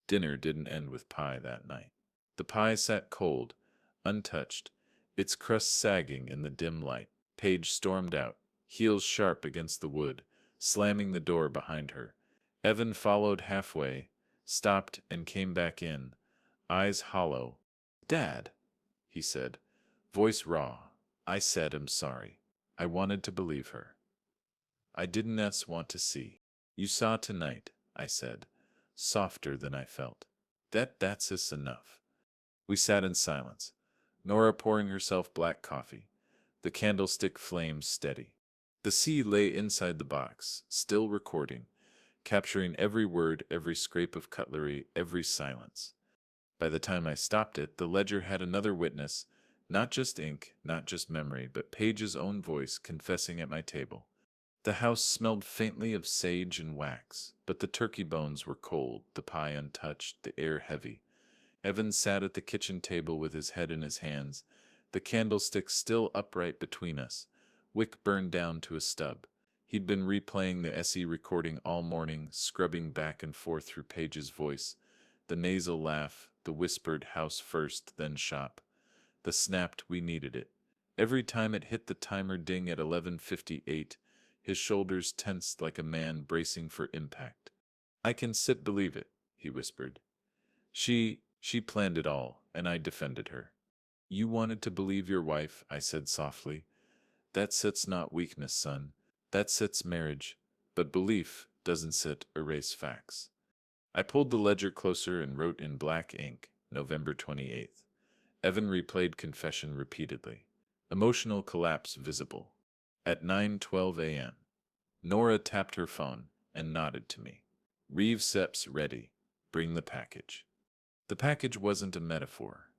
Dinner didn't end with pie that night. The pie sat cold, untouched, its crust sagging in the dim light. Paige stormed out, heels sharp against the wood, slamming the door behind her. Evan followed halfway, stopped, and came back in, eyes hollow. Dad, he said, voice raw. I said I'm sorry. I wanted to believe her. I didn't want to see. You saw tonight, I said, softer than I felt. That's enough. We sat in silence, Nora pouring herself black coffee, the candlestick flames steady. The sea lay inside the box, still recording, capturing every word, every scrape of cutlery, every silence. By the time I stopped it, the ledger had another witness, not just ink, not just memory, but Paige's own voice confessing at my table. The house smelled faintly of sage and wax, but the turkey bones were cold, the pie untouched, the air heavy. Evan sat at the kitchen table with his head in his hands, the candlestick still upright between us, wick burned down to a stub. He'd been replaying the SE recording all morning, scrubbing back and forth through Paige's voice, the nasal laugh, the whispered house first, then shop, the snapped we needed it. Every time it hit the timer ding at 11:58, his shoulders tensed like a man bracing for impact. I can believe it, he whispered. She planned it all, and I defended her. You wanted to believe your wife, I said softly. That sits not weakness, son. That sits marriage. But belief doesn't erase facts. I pulled the ledger closer and wrote in black ink, November 28th. Evan replayed confession repeatedly. Emotional collapse visible. At 9:12 a.m. Nora tapped her phone and nodded to me. Reeve Seps ready. Bring the package. The package wasn't a metaphor.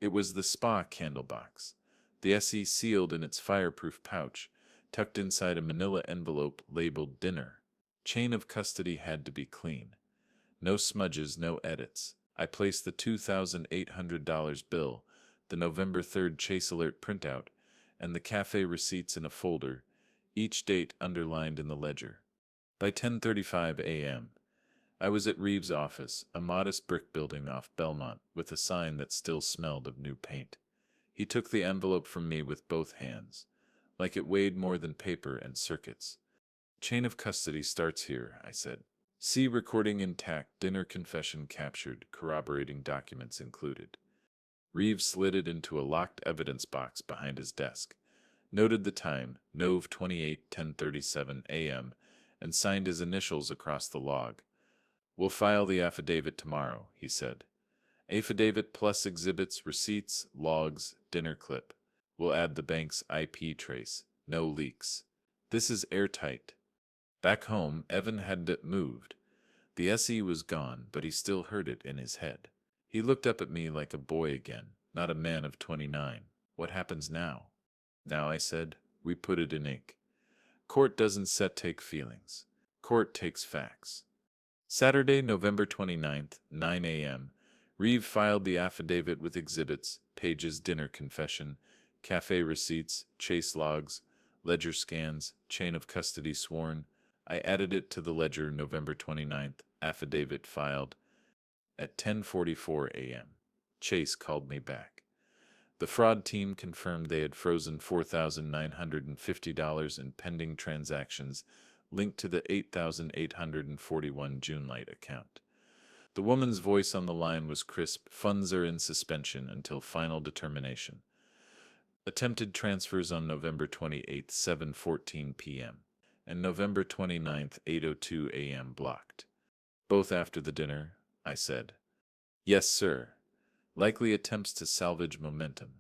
It was the spa candle box, the SE sealed in its fireproof pouch, tucked inside a manila envelope labeled dinner. Chain of custody had to be clean. No smudges, no edits. I placed the $2,800 bill, the November 3rd Chase Alert printout, and the cafe receipts in a folder, each date underlined in the ledger. By 10:35 a.m., I was at Reeves' office, a modest brick building off Belmont, with a sign that still smelled of new paint. He took the envelope from me with both hands, like it weighed more than paper and circuits. Chain of custody starts here, I said. See recording intact, dinner confession captured, corroborating documents included. Reeves slid it into a locked evidence box behind his desk, noted the time, Nov 28, 10:37 a.m., and signed his initials across the log. We'll file the affidavit tomorrow, he said. Affidavit plus exhibits, receipts, logs, dinner clip. We'll add the bank's IP trace. No leaks. This is airtight. Back home, Evan hadn't moved. The SE was gone, but he still heard it in his head. He looked up at me like a boy again, not a man of 29. What happens now? Now, I said, we put it in ink. Court doesn't take feelings. Court takes facts. Saturday, November 29th, 9 a.m., Reeve filed the affidavit with exhibits, Paige's dinner confession, cafe receipts, chase logs, ledger scans, chain of custody sworn. I added it to the ledger November 29th, affidavit filed. At 10:44 a.m., Chase called me back. The fraud team confirmed they had frozen $4,950 in pending transactions linked to the $8,841 Junelight account. The woman's voice on the line was crisp. Funds are in suspension until final determination. Attempted transfers on November 28th, 7:14 p.m. and November 29th, 8:02 a.m. blocked. Both after the dinner, I said. Yes, sir. Likely attempts to salvage momentum.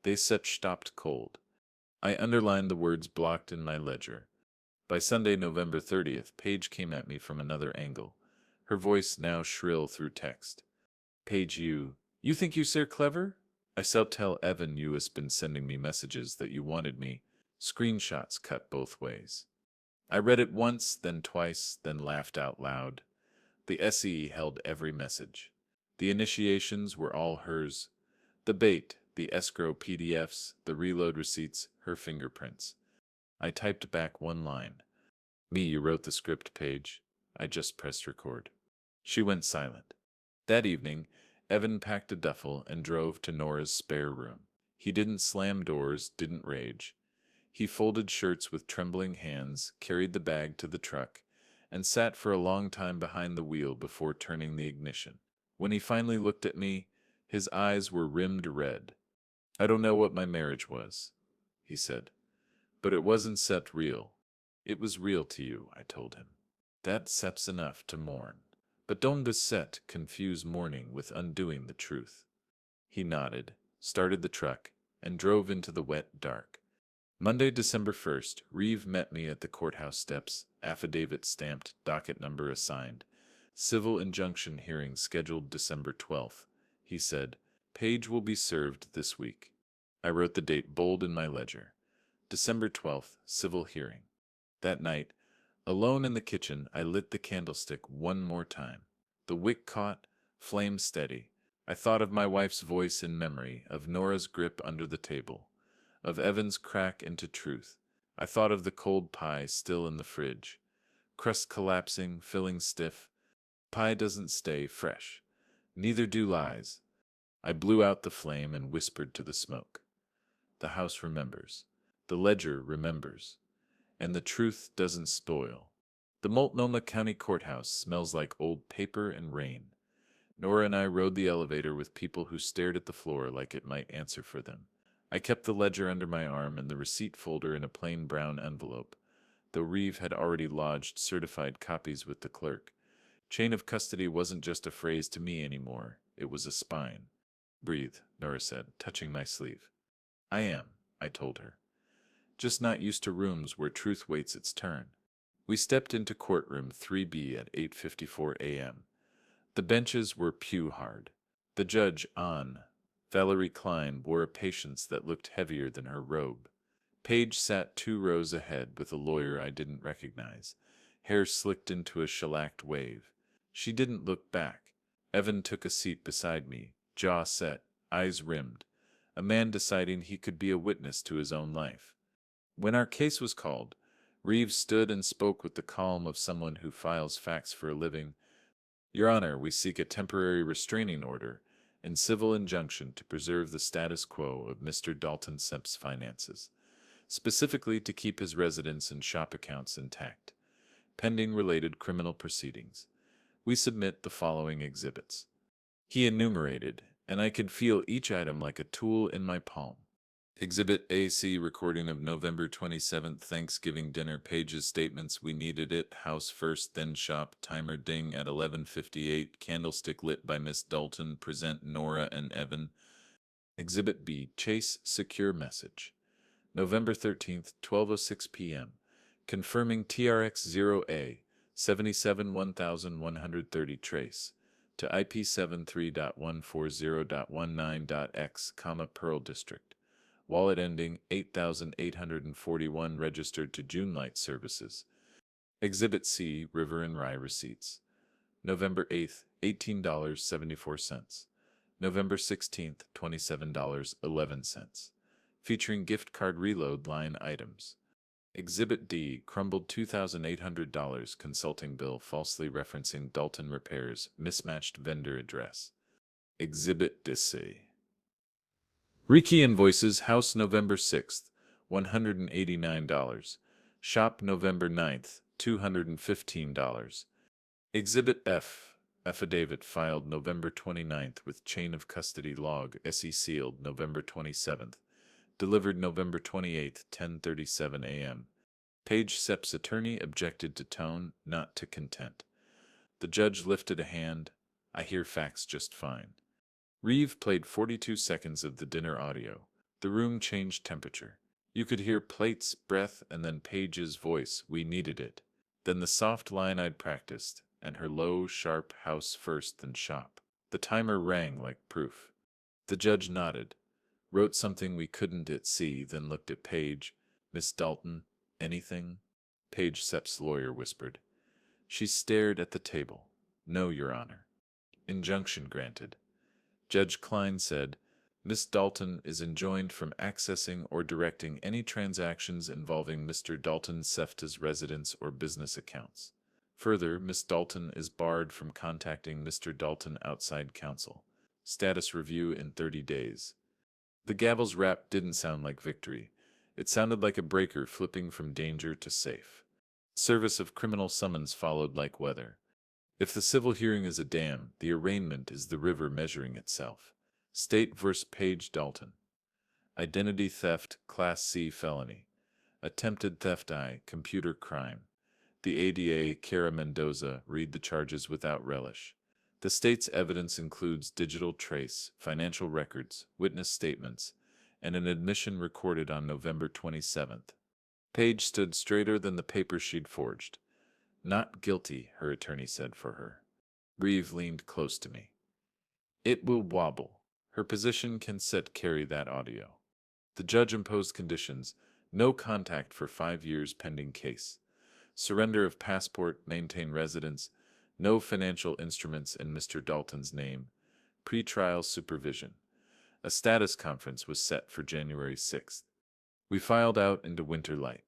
They such stopped cold. I underlined the words blocked in my ledger. By Sunday, November 30th, Paige came at me from another angle, her voice now shrill through text. Paige, you think you sir clever? I shall tell Evan you has been sending me messages that you wanted me, screenshots cut both ways. I read it once, then twice, then laughed out loud. The SE held every message. The initiations were all hers. The bait, the escrow PDFs, the reload receipts, her fingerprints. I typed back one line. Me, you wrote the script, Paige. I just pressed record. She went silent. That evening, Evan packed a duffel and drove to Nora's spare room. He didn't slam doors, didn't rage. He folded shirts with trembling hands, carried the bag to the truck, and sat for a long time behind the wheel before turning the ignition. When he finally looked at me, his eyes were rimmed red. I don't know what my marriage was, he said, but it wasn't set real. It was real to you, I told him. That sep's enough to mourn. But don't set confuse mourning with undoing the truth. He nodded, started the truck, and drove into the wet dark. Monday, December 1st, Reeve met me at the courthouse steps, affidavit stamped, docket number assigned. Civil injunction hearing scheduled December 12th. He said, Paige will be served this week. I wrote the date bold in my ledger. December 12th, civil hearing. That night, alone in the kitchen, I lit the candlestick one more time. The wick caught, flame steady. I thought of my wife's voice in memory, of Nora's grip under the table, of Evan's crack into truth. I thought of the cold pie still in the fridge, crust collapsing, filling stiff. Pie doesn't stay fresh. Neither do lies. I blew out the flame and whispered to the smoke. The house remembers. The ledger remembers. And the truth doesn't spoil. The Multnomah County Courthouse smells like old paper and rain. Nora and I rode the elevator with people who stared at the floor like it might answer for them. I kept the ledger under my arm and the receipt folder in a plain brown envelope, though Reeve had already lodged certified copies with the clerk. Chain of custody wasn't just a phrase to me anymore. It was a spine. Breathe, Nora said, touching my sleeve. I am, I told her. Just not used to rooms where truth waits its turn. We stepped into courtroom 3B at 8:54 a.m. The benches were pew-hard. The judge, on. Valerie Klein wore a patience that looked heavier than her robe. Paige sat 2 rows ahead with a lawyer I didn't recognize, hair slicked into a shellacked wave. She didn't look back. Evan took a seat beside me, jaw set, eyes rimmed, a man deciding he could be a witness to his own life. When our case was called, Reeves stood and spoke with the calm of someone who files facts for a living. Your Honor, we seek a temporary restraining order and civil injunction to preserve the status quo of Mr. Dalton Semp's finances, specifically to keep his residence and shop accounts intact, pending related criminal proceedings. We submit the following exhibits. He enumerated, and I could feel each item like a tool in my palm. Exhibit AC, recording of November 27th, Thanksgiving dinner. Paige's statements, we needed it, house first, then shop, timer ding at 11:58, candlestick lit by Miss Dalton, present Nora and Evan. Exhibit B, Chase secure message. November 13th, 12:06 p.m., confirming TRX0A, 77-1130 trace, to IP73.140.19.x, Pearl District. Wallet ending 8,841 registered to June Light Services. Exhibit C, River and Rye receipts. November 8th, $18.74. November 16th, $27.11. Featuring gift card reload line items. Exhibit D, crumbled $2,800 consulting bill falsely referencing Dalton Repairs, mismatched vendor address. Exhibit DC. Riki invoices, house November 6th, $189. Shop November 9th, $215. Exhibit F, Affidavit filed November 29th with chain of custody log SE sealed November 27th. Delivered November 28th, 10:37 a.m. Page Sepp's attorney objected to tone, not to content. The judge lifted a hand. I hear facts just fine. Reeve played 42 seconds of the dinner audio. The room changed temperature. You could hear plates, breath, and then Page's voice. We needed it. Then the soft line I'd practiced, and her low, sharp house first, then shop. The timer rang like proof. The judge nodded, wrote something we couldn't see, then looked at Page. Miss Dalton, anything? Page Sepp's lawyer whispered. She stared at the table. No, Your Honor. Injunction granted. Judge Klein said, Miss Dalton is enjoined from accessing or directing any transactions involving Mr. Dalton Sefta's residence or business accounts. Further, Miss Dalton is barred from contacting Mr. Dalton outside counsel. Status review in 30 days. The gavel's rap didn't sound like victory. It sounded like a breaker flipping from danger to safe. Service of criminal summons followed like weather. If the civil hearing is a dam, the arraignment is the river measuring itself. State vs. Page Dalton. Identity theft, Class C felony. Attempted theft I, computer crime. The ADA, Cara Mendoza, read the charges without relish. The state's evidence includes digital trace, financial records, witness statements, and an admission recorded on November 27th. Page stood straighter than the paper she'd forged. Not guilty, her attorney said for her. Reeve leaned close to me. It will wobble. Her position can carry that audio. The judge imposed conditions: no contact for 5 years pending case. Surrender of passport, maintain residence, no financial instruments in Mr. Dalton's name, pre-trial supervision. A status conference was set for January 6th. We filed out into winter light.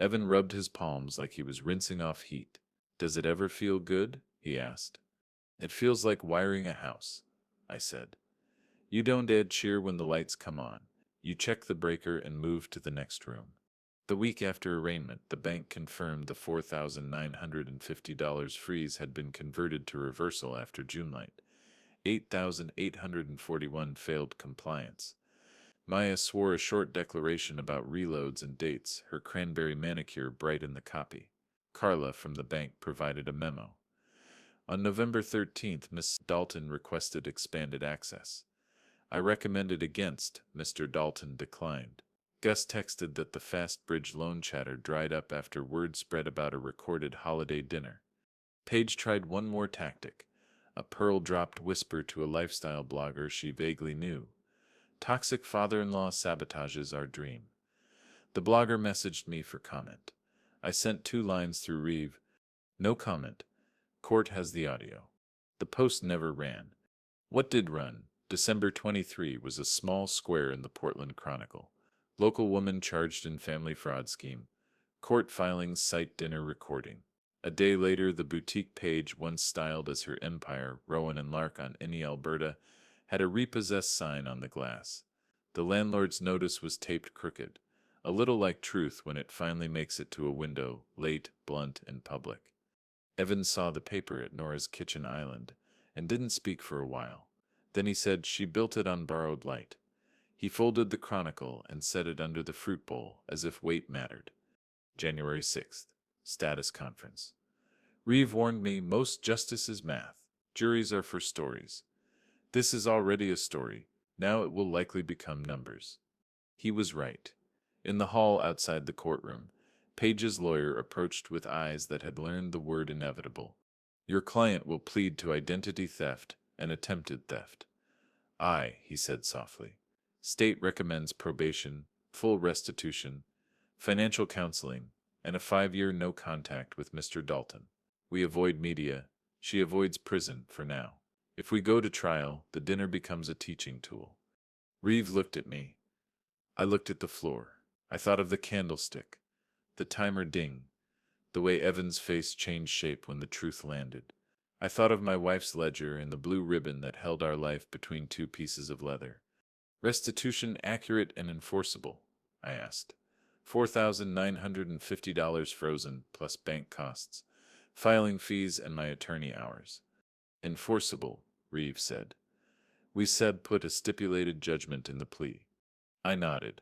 Evan rubbed his palms like he was rinsing off heat. Does it ever feel good? He asked. It feels like wiring a house, I said. You don't cheer when the lights come on. You check the breaker and move to the next room. The week after arraignment, the bank confirmed the $4,950 freeze had been converted to reversal after June light. 8,841 failed compliance. Maya swore a short declaration about reloads and dates, her cranberry manicure bright in the copy. Carla from the bank provided a memo. On November 13th, Miss Dalton requested expanded access. I recommended against. Mr. Dalton declined. Gus texted that the Fast Bridge loan chatter dried up after word spread about a recorded holiday dinner. Page tried one more tactic, a pearl-dropped whisper to a lifestyle blogger she vaguely knew. Toxic father-in-law sabotages our dream. The blogger messaged me for comment. I sent 2 lines through Reeve. No comment. Court has the audio. The post never ran. What did run? December 23 was a small square in the Portland Chronicle. Local woman charged in family fraud scheme. Court filings cite dinner recording. A day later, the boutique Page once styled as her empire, Rowan and Lark on Innie, Alberta, had a repossessed sign on the glass. The landlord's notice was taped crooked, a little like truth when it finally makes it to a window, late, blunt, and public. Evans saw the paper at Nora's kitchen island and didn't speak for a while. Then he said she built it on borrowed light. He folded the Chronicle and set it under the fruit bowl as if weight mattered. January 6th. Status conference. Reeve warned me most justice is math. Juries are for stories. This is already a story. Now it will likely become numbers. He was right. In the hall outside the courtroom, Page's lawyer approached with eyes that had learned the word inevitable. Your client will plead to identity theft and attempted theft. Aye, he said softly. State recommends probation, full restitution, financial counseling, and a 5-year no contact with Mr. Dalton. We avoid media. She avoids prison for now. If we go to trial, the dinner becomes a teaching tool. Reeve looked at me. I looked at the floor. I thought of the candlestick, the timer ding, the way Evan's face changed shape when the truth landed. I thought of my wife's ledger and the blue ribbon that held our life between 2 pieces of leather. Restitution accurate and enforceable? I asked. $4,950 frozen, plus bank costs, filing fees, and my attorney hours. Enforceable, Reeve said. We said put a stipulated judgment in the plea. I nodded.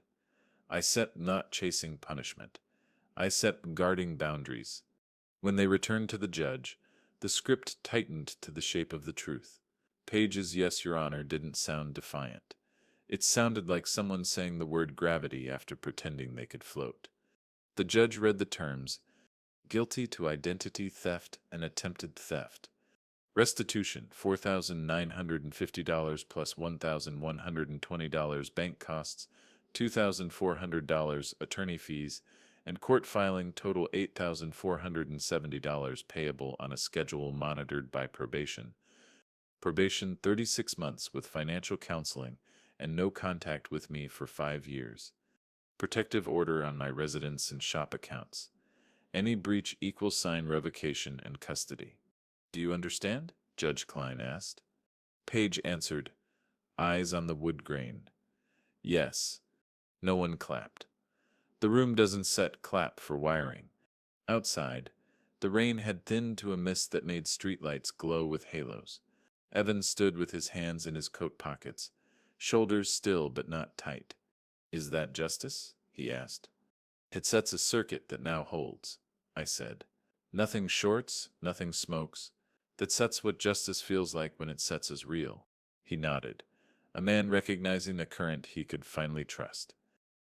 I set not chasing punishment. I set guarding boundaries. When they returned to the judge, the script tightened to the shape of the truth. Page's "Yes, Your Honor" didn't sound defiant. It sounded like someone saying the word gravity after pretending they could float. The judge read the terms: guilty to identity theft and attempted theft. Restitution $4,950 plus $1,120 bank costs, $2,400 attorney fees, and court filing total $8,470 payable on a schedule monitored by probation. Probation 36 months with financial counseling and no contact with me for 5 years. Protective order on my residence and shop accounts. Any breach equals sign revocation and custody. Do you understand? Judge Klein asked. Page answered, eyes on the wood grain. Yes. No one clapped. The room doesn't set clap for wiring. Outside, the rain had thinned to a mist that made streetlights glow with halos. Evan stood with his hands in his coat pockets, shoulders still but not tight. Is that justice? He asked. It sets a circuit that now holds, I said. Nothing shorts, nothing smokes. That sets what justice feels like when it sets as real. He nodded, a man recognizing the current he could finally trust.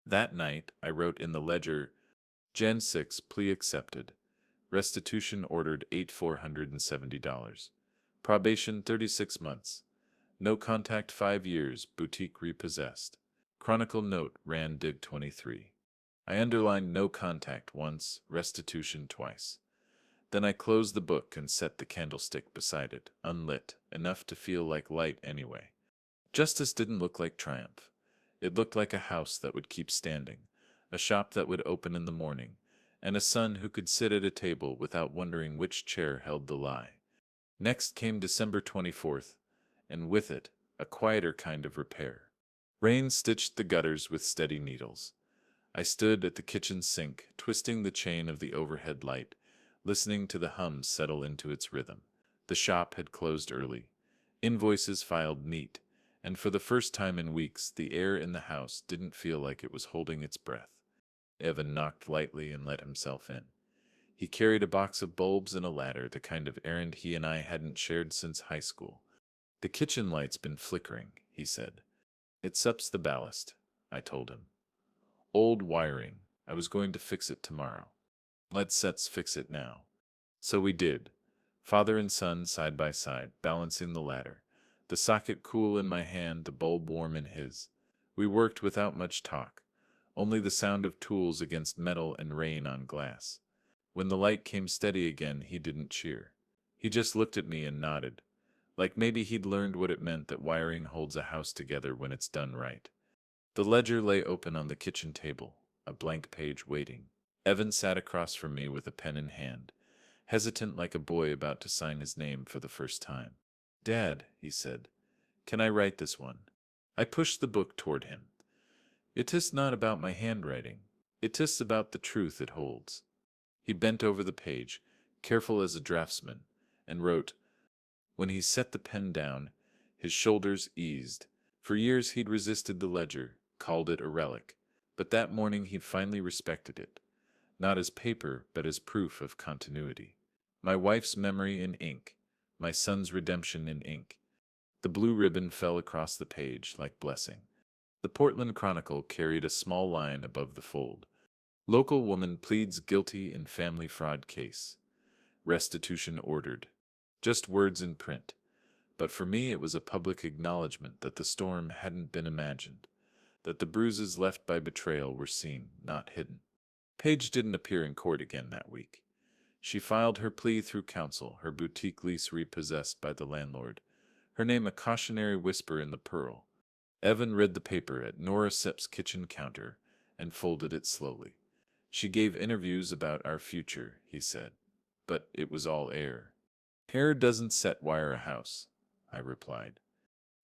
That night, I wrote in the ledger, Gen 6 plea accepted. Restitution ordered $8,470. Probation 36 months. No contact 5 years, boutique repossessed. Chronicle note ran dig 23. I underlined no contact once, restitution twice. Then I closed the book and set the candlestick beside it, unlit, enough to feel like light anyway. Justice didn't look like triumph. It looked like a house that would keep standing, a shop that would open in the morning, and a son who could sit at a table without wondering which chair held the lie. Next came December 24th, and with it, a quieter kind of repair. Rain stitched the gutters with steady needles. I stood at the kitchen sink, twisting the chain of the overhead light, listening to the hum settle into its rhythm. The shop had closed early. Invoices filed neat, and for the first time in weeks, the air in the house didn't feel like it was holding its breath. Evan knocked lightly and let himself in. He carried a box of bulbs and a ladder, the kind of errand he and I hadn't shared since high school. The kitchen light's been flickering, he said. It sups the ballast, I told him. Old wiring. I was going to fix it tomorrow. Let's fix it now. So we did. Father and son side by side, balancing the ladder. The socket cool in my hand, the bulb warm in his. We worked without much talk. Only the sound of tools against metal and rain on glass. When the light came steady again, he didn't cheer. He just looked at me and nodded. Like maybe he'd learned what it meant that wiring holds a house together when it's done right. The ledger lay open on the kitchen table, a blank page waiting. Evan sat across from me with a pen in hand, hesitant like a boy about to sign his name for the first time. Dad, he said, can I write this one? I pushed the book toward him. It is not about my handwriting. It is about the truth it holds. He bent over the page, careful as a draftsman, and wrote. When he set the pen down, his shoulders eased. For years he'd resisted the ledger, called it a relic, but that morning he finally respected it. Not as paper, but as proof of continuity. My wife's memory in ink, my son's redemption in ink. The blue ribbon fell across the page like blessing. The Portland Chronicle carried a small line above the fold. Local woman pleads guilty in family fraud case. Restitution ordered. Just words in print. But for me it was a public acknowledgement that the storm hadn't been imagined, that the bruises left by betrayal were seen, not hidden. Paige didn't appear in court again that week. She filed her plea through counsel, her boutique lease repossessed by the landlord, her name a cautionary whisper in the Pearl. Evan read the paper at Nora Sepp's kitchen counter and folded it slowly. She gave interviews about our future, he said, but it was all air. Air doesn't set wire a house, I replied.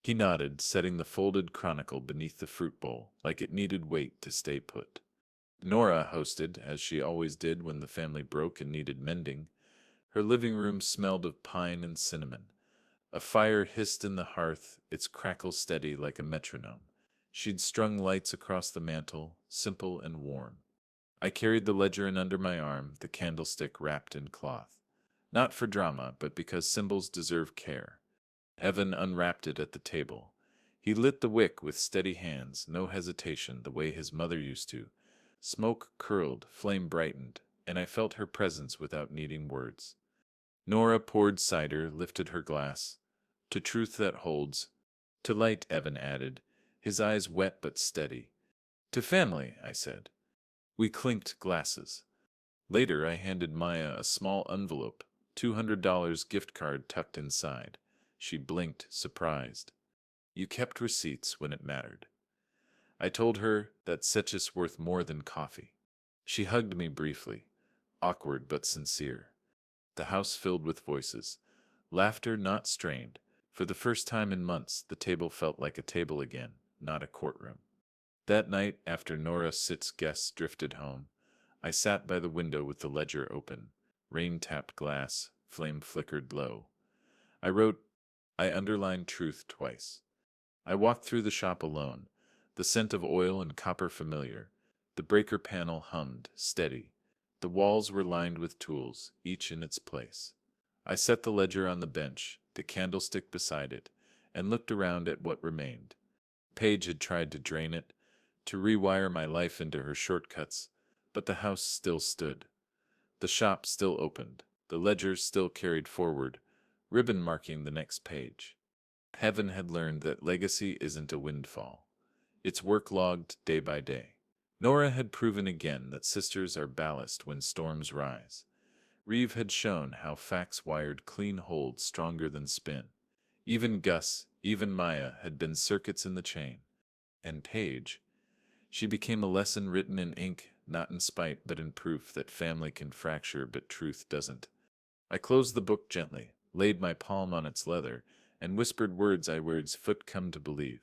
He nodded, setting the folded chronicle beneath the fruit bowl like it needed weight to stay put. Nora hosted, as she always did when the family broke and needed mending. Her living room smelled of pine and cinnamon. A fire hissed in the hearth, its crackle steady like a metronome. She'd strung lights across the mantel, simple and warm. I carried the ledger in under my arm, the candlestick wrapped in cloth. Not for drama, but because symbols deserve care. Evan unwrapped it at the table. He lit the wick with steady hands, no hesitation, the way his mother used to. Smoke curled, flame brightened, and I felt her presence without needing words. Nora poured cider, lifted her glass. To truth that holds. To light, Evan added, his eyes wet but steady. To family, I said. We clinked glasses. Later, I handed Maya a small envelope, $200 gift card tucked inside. She blinked, surprised. You kept receipts when it mattered. I told her that such is worth more than coffee. She hugged me briefly, awkward but sincere. The house filled with voices, laughter not strained. For the first time in months, the table felt like a table again, not a courtroom. That night, after Nora Sitt's guests drifted home, I sat by the window with the ledger open, rain-tapped glass, flame flickered low. I wrote, I underlined truth twice. I walked through the shop alone, the scent of oil and copper familiar. The breaker panel hummed, steady. The walls were lined with tools, each in its place. I set the ledger on the bench, the candlestick beside it, and looked around at what remained. Paige had tried to drain it, to rewire my life into her shortcuts, but the house still stood. The shop still opened, the ledger still carried forward, ribbon marking the next page. Heaven had learned that legacy isn't a windfall. It's work logged day by day. Nora had proven again that sisters are ballast when storms rise. Reeve had shown how facts wired clean hold stronger than spin. Even Gus, even Maya had been circuits in the chain. And Paige, she became a lesson written in ink, not in spite but in proof that family can fracture but truth doesn't. I closed the book gently, laid my palm on its leather, and whispered words I words foot come to believe.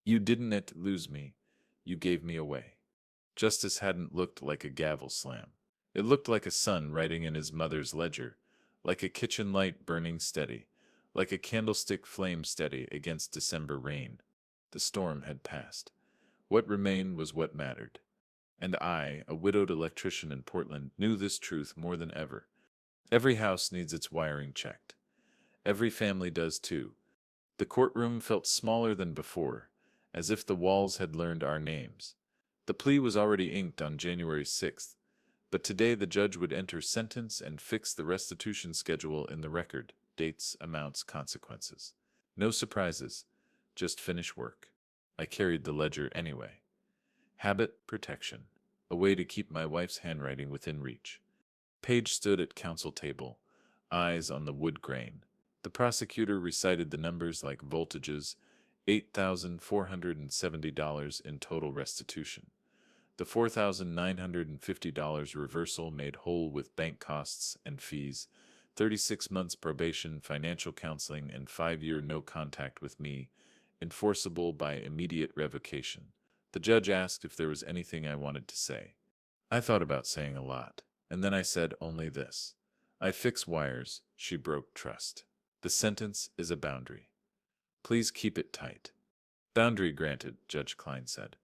You didn't lose me, you gave me away. Justice hadn't looked like a gavel slam. It looked like a son writing in his mother's ledger, like a kitchen light burning steady, like a candlestick flame steady against December rain. The storm had passed. What remained was what mattered. And I, a widowed electrician in Portland, knew this truth more than ever. Every house needs its wiring checked. Every family does too. The courtroom felt smaller than before, as if the walls had learned our names. The plea was already inked on January 6th, but today the judge would enter sentence and fix the restitution schedule in the record, dates, amounts, consequences. No surprises, just finish work. I carried the ledger anyway. Habit, protection, a way to keep my wife's handwriting within reach. Paige stood at counsel table, eyes on the wood grain. The prosecutor recited the numbers like voltages, $8,470 in total restitution. The $4,950 reversal made whole with bank costs and fees, 36 months probation, financial counseling, and 5-year no contact with me, enforceable by immediate revocation. The judge asked if there was anything I wanted to say. I thought about saying a lot, and then I said only this. I fix wires, she broke trust. The sentence is a boundary. Please keep it tight. Boundary granted, Judge Klein said.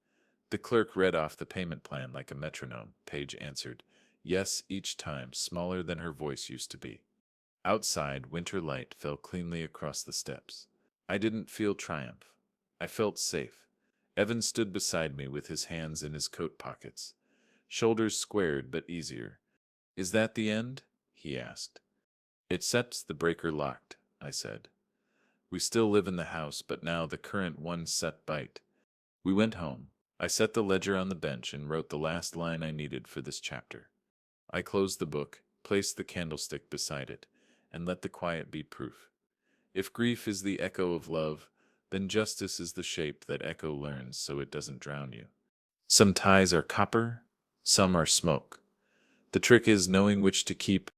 The clerk read off the payment plan like a metronome. Paige answered, yes, each time, smaller than her voice used to be. Outside, winter light fell cleanly across the steps. I didn't feel triumph. I felt safe. Evan stood beside me with his hands in his coat pockets. Shoulders squared but easier. Is that the end? He asked. It sets the breaker locked, I said. We still live in the house, but now the current one set bite. We went home. I set the ledger on the bench and wrote the last line I needed for this chapter. I closed the book, placed the candlestick beside it, and let the quiet be proof. If grief is the echo of love, then justice is the shape that echo learns so it doesn't drown you. Some ties are copper, some are smoke. The trick is knowing which to keep